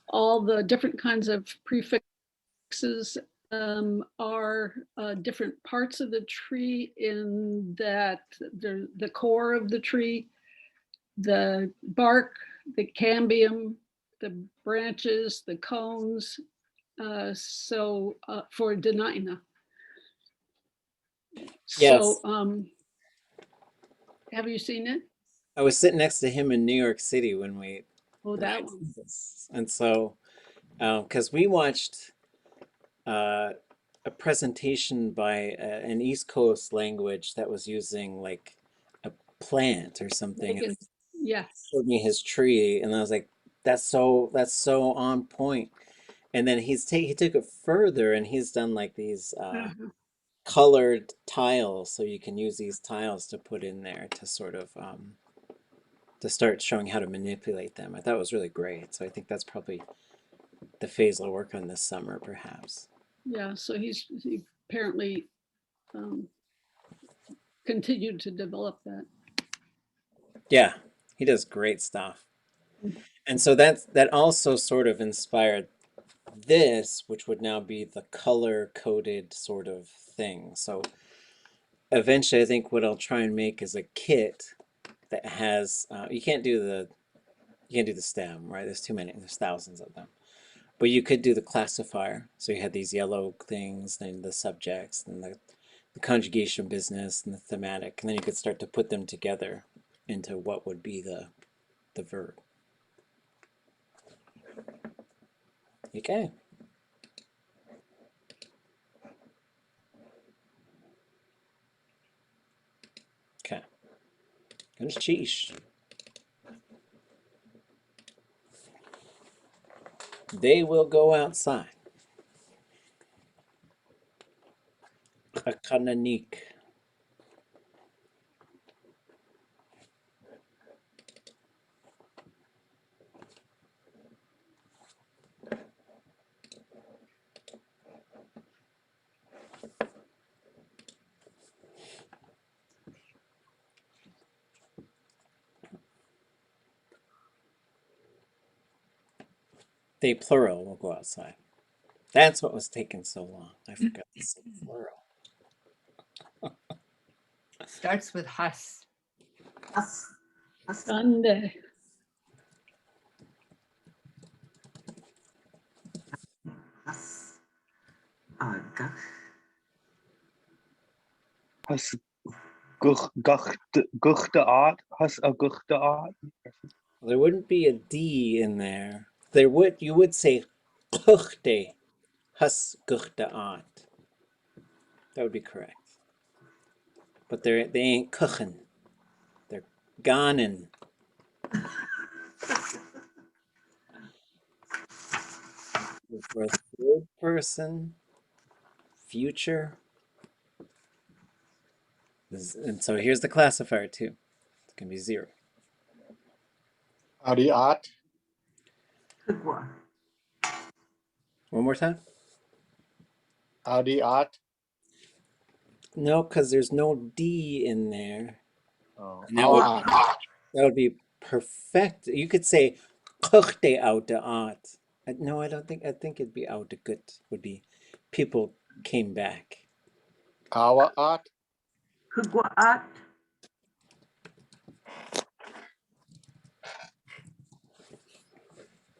all the different kinds of prefixes are different parts of the tree, in that the core of the tree, the bark, the cambium, the branches, the cones. So for Denaina. yes. So have you seen it? I was sitting next to him in New York City when we Oh, that one. this. And so, because we watched a presentation by an East Coast language that was using like a plant or something, and Yeah. showed me his tree, and I was like, that's so on point. And then he took it further, and he's done like these colored tiles, so you can use these tiles to put in there to sort of to start showing how to manipulate them. I thought it was really great. So I think that's probably the phase I'll work on this summer, perhaps. Yeah, so he apparently continued to develop that. Yeah, he does great stuff. And so that also sort of inspired this, which would now be the color-coded sort of thing. So eventually I think what I'll try and make is a kit that has, you can't do the stem, right? There's too many, there's thousands of them. But you could do the classifier. So you had these yellow things, then the subjects, and the conjugation business, and the thematic, and then you could start to put them together into what would be the verb. Okay. Okay. There's cheesh. They will go outside. ʼakaduneek. They plural will go outside. That's what was taking so long. I forgot to say plural. Starts with hus. Hus. Hus. Ande. Hus. Has guch'áat? Has a guch'áat? There wouldn't be a D in there. There would, you would say kuchte, hus wuduwa.át. That would be correct. But they ain't kuchen. They're ganen. For a third person, future. And so here's the classifier too. It's gonna be 0. ʼaadé. Kagwa. One more time. ʼaadé. No, because there's no D in there. Oh, And that would be perfect. You could say kuchte wuduwa.át. No, I don't think. I think it'd be gut. Would be people came back. ʼawa'át. Kagwaat.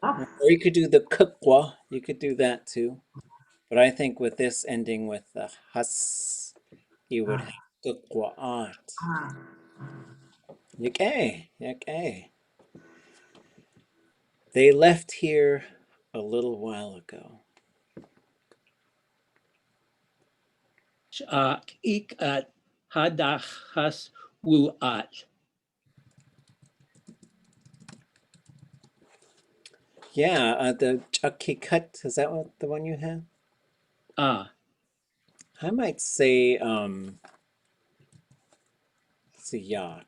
Oh, Or you could do the kukwa. You could do that too. But I think with this ending with the hus, you would have kukwa.át. ah. Okay. They left here a little while ago. Ik at hadach has wu'át. Yeah, the keit, is that what the one you have? Ah, I might say ziyak.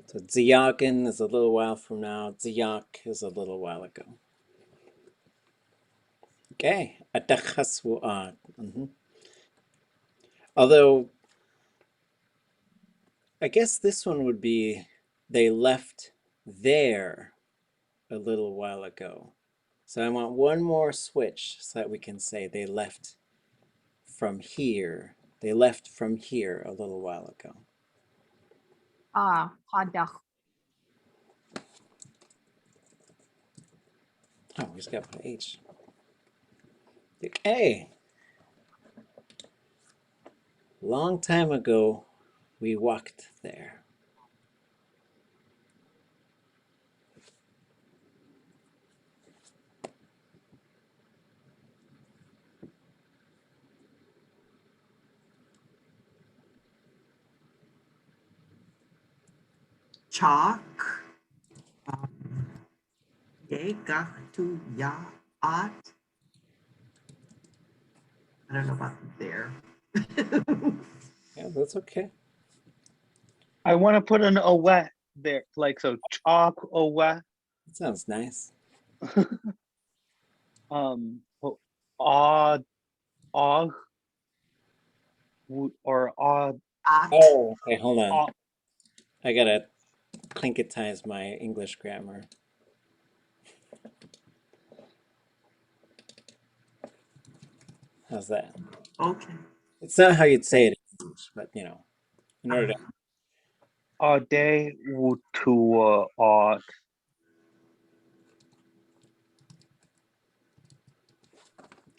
So ziyakin is a little while from now. Ziyak is a little while ago. Okay, adachas wu'át. Although, I guess this one would be they left there a little while ago. So I want one more switch so that we can say they left from here. They left from here a little while ago. Hadach. Oh, we just got to put H. Okay. Long time ago, we walked there. Chalk. Kaduch'áak'w. I don't know about there. Yeah, that's okay. I want to put an owe there, like so chalk owe. That sounds nice. Odd, or odd. Oh, okay, hold on. Odd. I gotta Tlingitize my English grammar. How's that? Okay. It's not how you'd say it in English, but you know, in order to. Aadé wuduwa.át.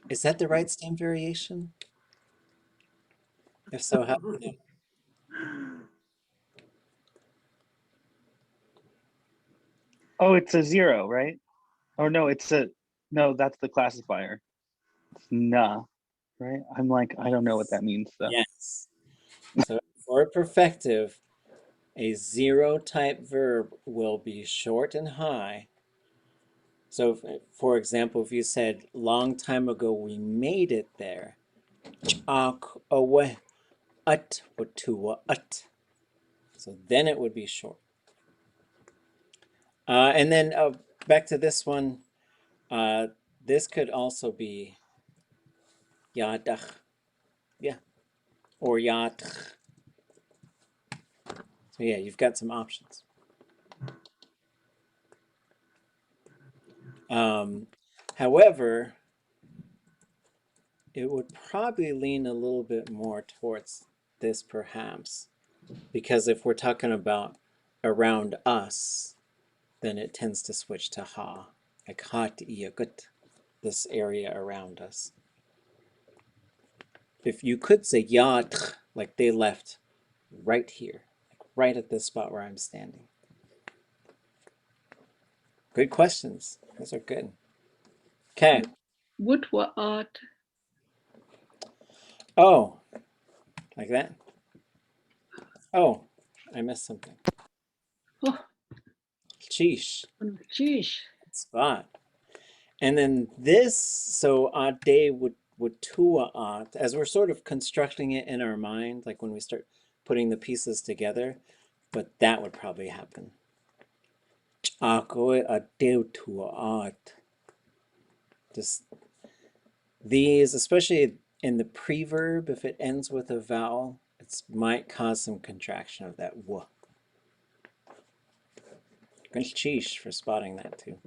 Is that the right stem variation? If so, how do you know? Oh, it's a 0, right? Or no, no, that's the classifier. It's nah, right? I'm like, I don't know what that means though. Yes. So for a perfective, a 0 type verb will be short and high. So for example, if you said long time ago we made it there, ʼakaduneek, wuduwa.át. So then it would be short. And then back to this one. This could also be yadach, yeah, or yadch. So yeah, you've got some options. However, it would probably lean a little bit more towards this perhaps, because if we're talking about around us, then it tends to switch to ha, like hat iagut, this area around us. If you could say yat, like they left right here, like right at this spot where I'm standing. Good questions. Those are good. Okay. wuduwa.át. Oh, like that? Oh, I missed something. Oh, Sheesh. geez. Spot. And then this, so aadé wuduwa.át, as we're sort of constructing it in our mind, like when we start putting the pieces together, but that would probably happen. ʼakaduneek aadé wuduwa.át. Just these, especially in the preverb, if it ends with a vowel, it might cause some contraction of that w. Good sheesh for spotting that too.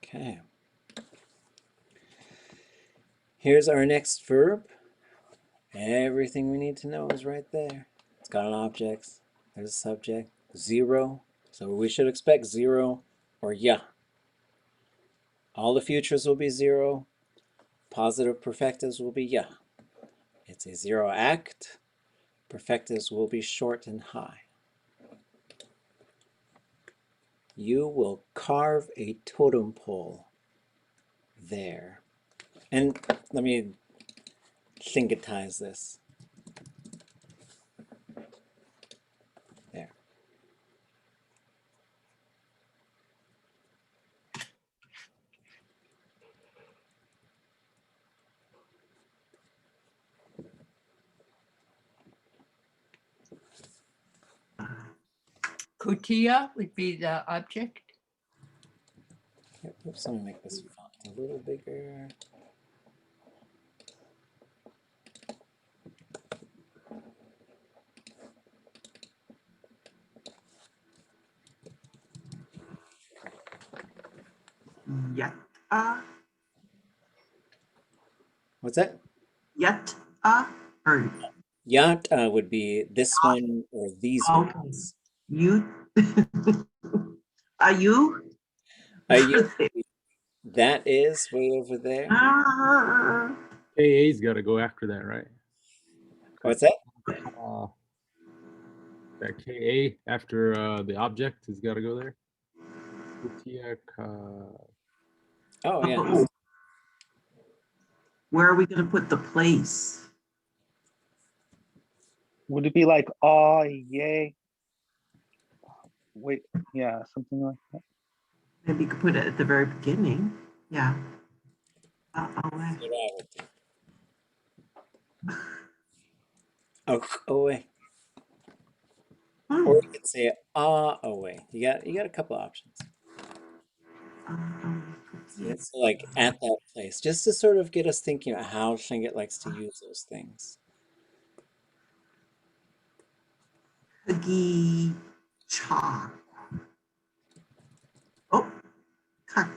Okay. Here's our next verb. Everything we need to know is right there. It's got an object, there's a subject, 0. So we should expect 0 or ya. All the futures will be 0. Positive perfectives will be ya. It's a 0 act. Perfectives will be short and high. You will carve a totem pole there. And let me Tlingitize this. There. Kutia would be the object. Yep, oops, let me make this font a little bigger. Yet. What's that? Yet. Or Yat would be this one or these okay. ones. You. Are you? That is way over there. KA's got to go after that, right? What's that? That KA after the object has got to go there. Oh, yeah. Oh. Where are we going to put the place? Would it be like, oh, yay? Wait, yeah, something like that. Maybe you could put it at the very beginning. Yeah. Oh, away. Or you could say away. You got a couple options. It's like at that place, just to sort of get us thinking about how Tlingit likes to use those things. Kaduch'áak'w. Oh, kak.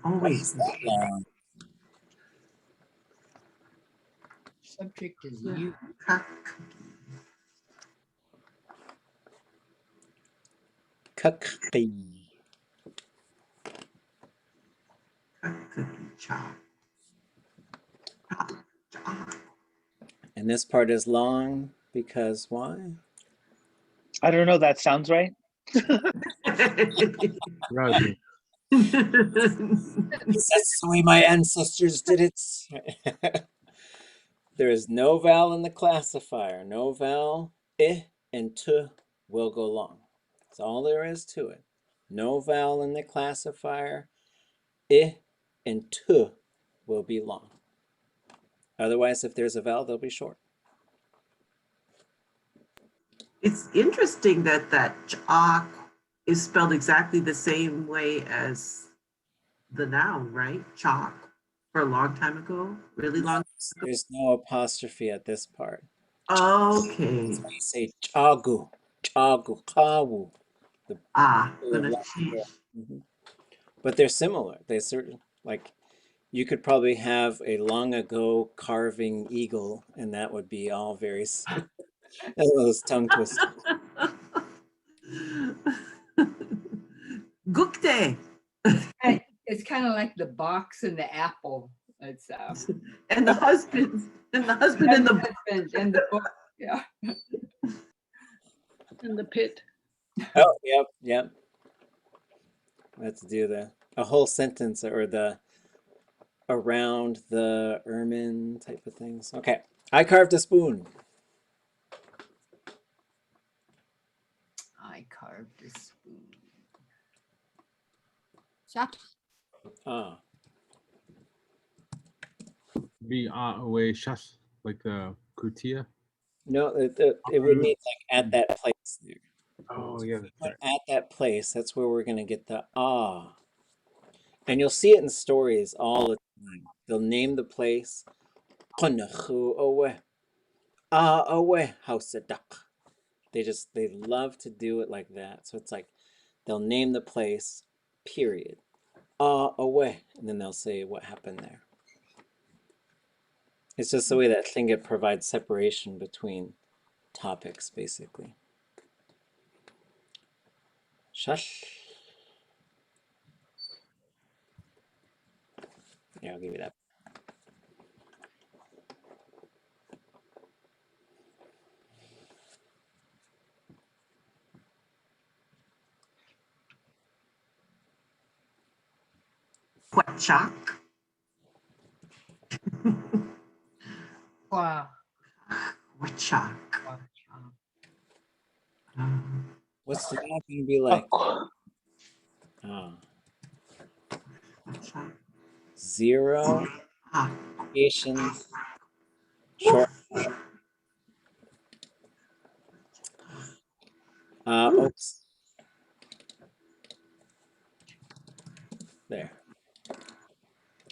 Oh, Why wait. is that long? Subject is you. Kak. Kakri. Kaduch'áak'w. And this part is long because why? I don't know. That sounds right. Roger. That's the way my ancestors did it. There is no vowel in the classifier. No vowel. I and t will go long. That's all there is to it. No vowel in the classifier. I and t will be long. Otherwise, if there's a vowel, they'll be short. It's interesting that ch'áak'w is spelled exactly the same way as the noun, right? Chalk, for a long time ago, really long. There's no apostrophe at this part. Okay. That's why you say chagu. kaduch'áak'w. Ah, the gonna left change. there. Mhm. But they're similar. They certain like you could probably have a long ago carving eagle, and that would be all very those tongue twisters. Gukte. It's kind of like the box and the apple. It's And the husband. And the husband in the book. husband and the book. Yeah. In the pit. Oh, yep. Let's do a whole sentence or the around the ermine type of things. Okay. I carved a spoon. I carved a spoon. Shut. Ah. Be away shas, like the kutia. No, it would need like at that place there. Oh yeah, that's right. At that place, that's where we're gonna get the ah. And you'll see it in stories all the time. They'll name the place. House of duck. They love to do it like that. So it's like they'll name the place, period. Away. And then they'll say what happened there. It's just the way that Tlingit provides separation between topics, basically. Shush. Yeah, I'll give you that. Quachak. Wow. Quachak. What's the map gonna be like? Ah. Quachak. 0 Ah. patience short. Oops. There.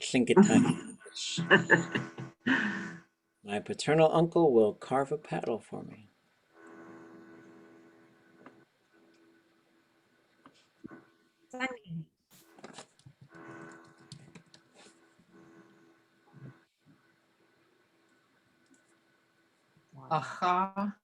Tlingit time. My paternal uncle will carve a paddle for me. Sunny. Aha.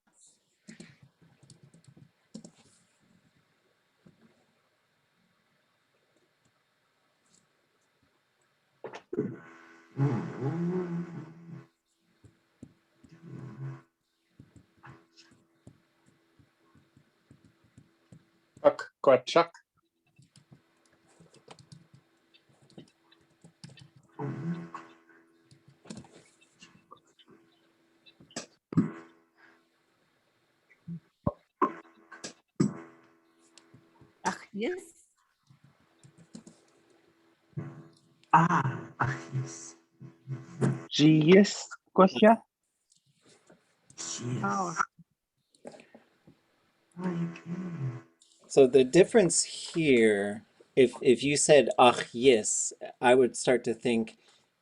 Quachak. Yes. Ah. Yes. Yes, Gotcha. Oh. So the difference here, if you said ach yes, I would start to think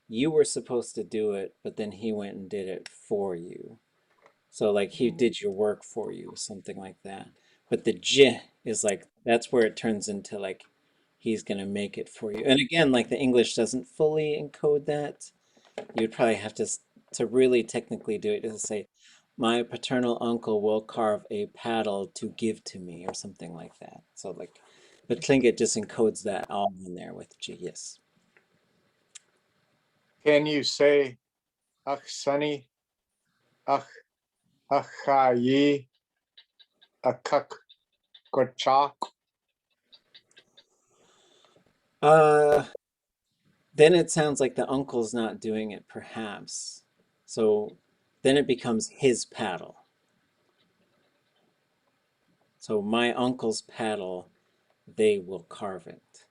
you were supposed to do it, but then he went and did it for you. So like he did your work for you, something like that. But the j is like that's where it turns into like he's gonna make it for you. And again, like the English doesn't fully encode that. You'd probably have to really technically do it to say, my paternal uncle will carve a paddle to give to me or something like that. So like, but Tlingit just encodes that all in there with G, yes. Can you say Achsani, Achayi, Akaduch'áak'w? Then it sounds like the uncle's not doing it, perhaps. So then it becomes his paddle. So my uncle's paddle, they will carve it.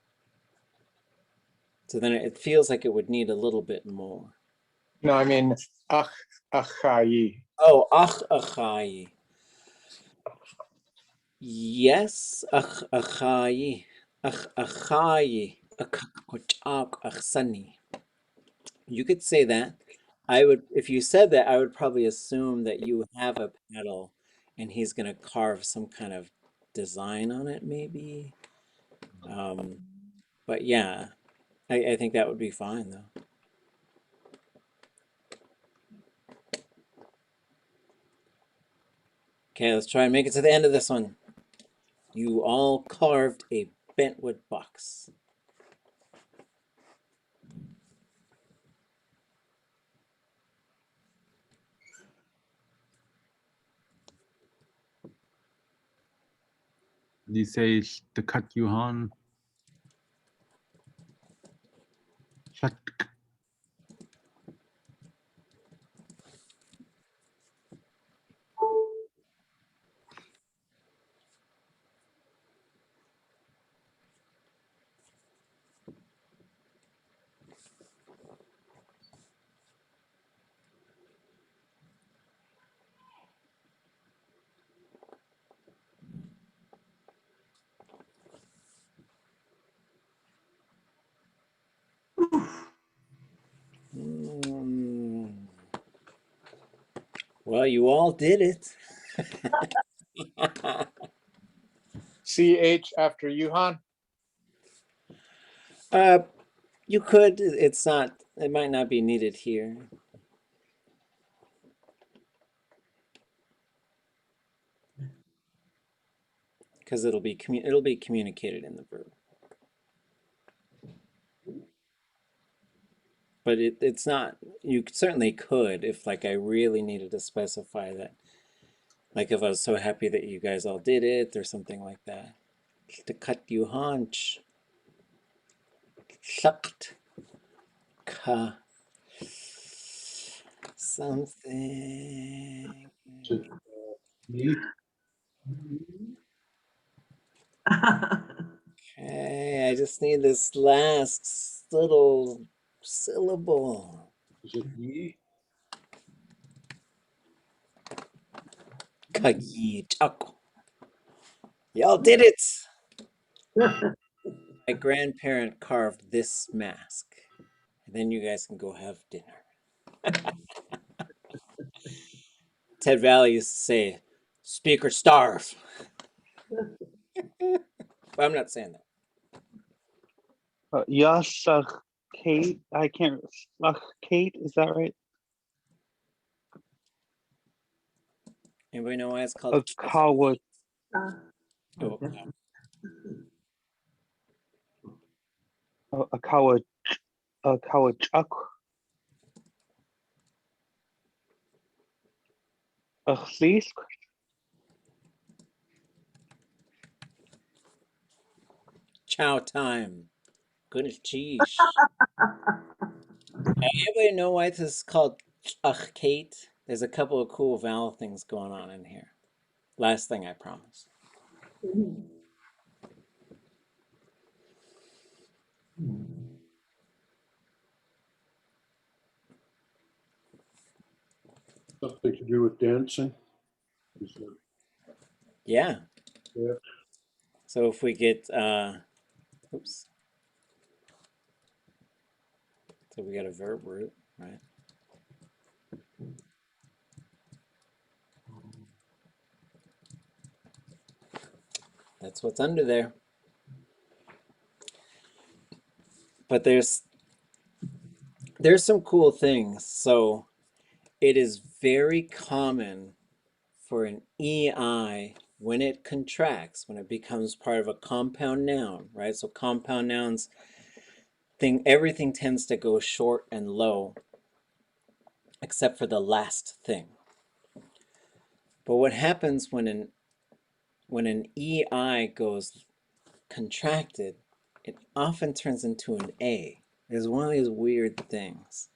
So then it feels like it would need a little bit more. No, I mean Achayi. Oh, achayi. Yes, achayi. Achayi. Akaduch'áak'w. You could say that. I would, if you said that, I would probably assume that you have a paddle and he's going to carve some kind of design on it, maybe. But yeah, I think that would be fine, though. Okay, let's try and make it to the end of this one. You all carved a bentwood box. Do you say the cut Yuhan? Well, you all did it. CH after Yuhan. You could. It's not. It might not be needed here. Because it'll be communicated in the verb. But it's not. You certainly could if, like, I really needed to specify that. Like if I was so happy that you guys all did it or something like that. To cut you hunch. Sucked. Ka. Something. Okay, I just need this last little syllable. Is it ye? Kaduch'áak'w. Y'all did it! My grandparent carved this mask. And then you guys can go have dinner. Ted Valley used to say, speak or starve. But I'm not saying that. Yes, Kate. I can't. Kate, is that right? Anybody know why it's called Kawa. Oh, Kaduch'áak'w. L'ax. chow time. Goodness, cheese. Anybody know why this is called keit? There's a couple of cool vowel things going on in here. Last thing, I promise. Something to do with dancing? Yeah. Yeah. So if we get, oops. So we got a verb root, right? That's what's under there. But there's some cool things. So it is very common for an EI when it contracts, when it becomes part of a compound noun, right? So compound nouns, everything tends to go short and low, except for the last thing. But what happens when an EI goes contracted, it often turns into an A. It's one of these weird things.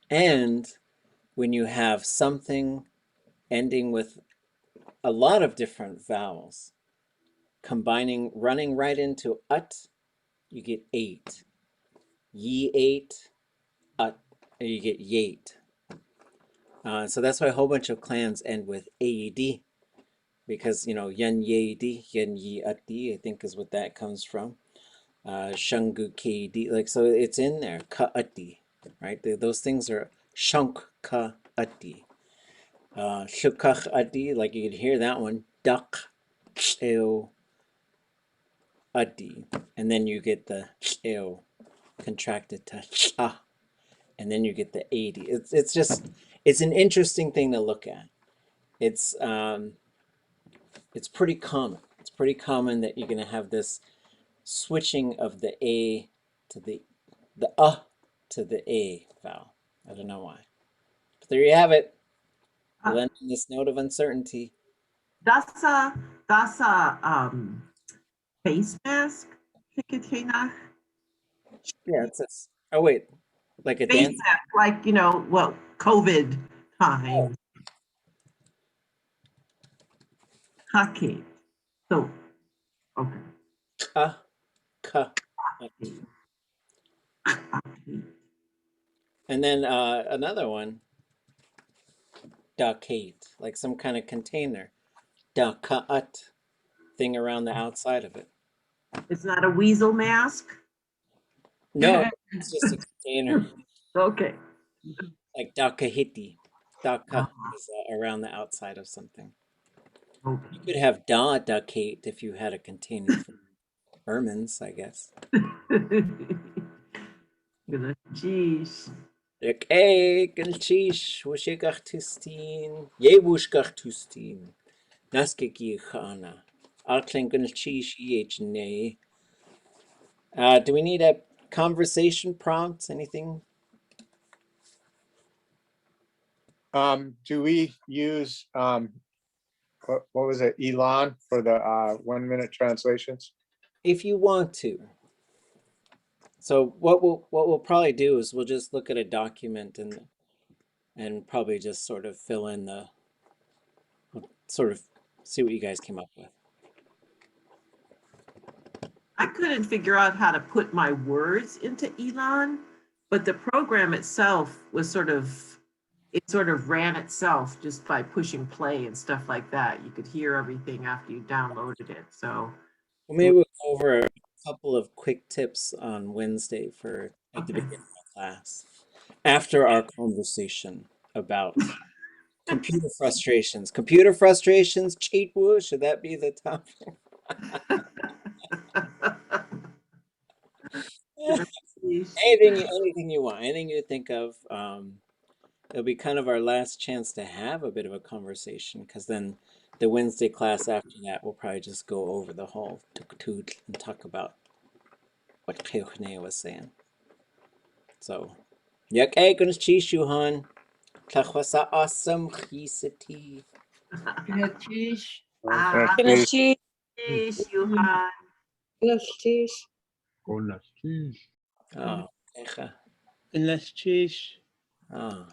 And when you have something ending with a lot of different vowels, running right into ut, you get ate. Ye ate, ut, or you get yate. So that's why a whole bunch of clans end with AED, because, yan yedi, yan yi ati, I think is what that comes from. Shungu kd, like, so it's in there, ka ati, right? Those things are shunk ka ati. Shukach adi, like you could hear that one. Duck, ew, adi. And then you get the ew contracted to ah. And then you get the 80. It's just, it's an interesting thing to look at. It's pretty common. It's pretty common that you're gonna have this switching of the A to the to the A vowel. I don't know why. But there you have it. We'll end on this note of uncertainty. That's a face mask. Yeah, it's this. Oh wait, like a Face dance. mask, like, you know, well, COVID time. Hockey. So, okay. And then another one, keit, like some kind of container. Daat, thing around the outside of it. It's not a weasel mask? No, it's just a container. Okay. Like dakahiti. Daka is around the outside of something. Okay. You could have keit if you had a container for ermines, I guess. Jeez. Gelchish, wushigach tustin, ye wushgach tustin, naskiki chana, alkling gelchish jiné. Do we need a conversation prompt? Anything? Do we use what was it, Elon, for the 1 minute translations? If you want to. So what we'll probably do is we'll just look at a document and probably just sort of fill in the, sort of see what you guys came up with. I couldn't figure out how to put my words into Elon, but the program itself was sort of ran itself just by pushing play and stuff like that. You could hear everything after you downloaded it. So Well, maybe we'll go over a couple of quick tips on Wednesday for at the beginning of class, after our conversation about computer frustrations. Computer frustrations, cheat woosh, should that be the topic? Anything you want, anything you think of. It'll be kind of our last chance to have a bit of a conversation, because then the Wednesday class after that we'll probably just go over the whole tuk and talk about what jiné was saying. So, yak gonna cheese you, hon. Tlachwasa awesome chisati. Cheese. Con las cheese. Oh, echa. Let's cheese. Oh.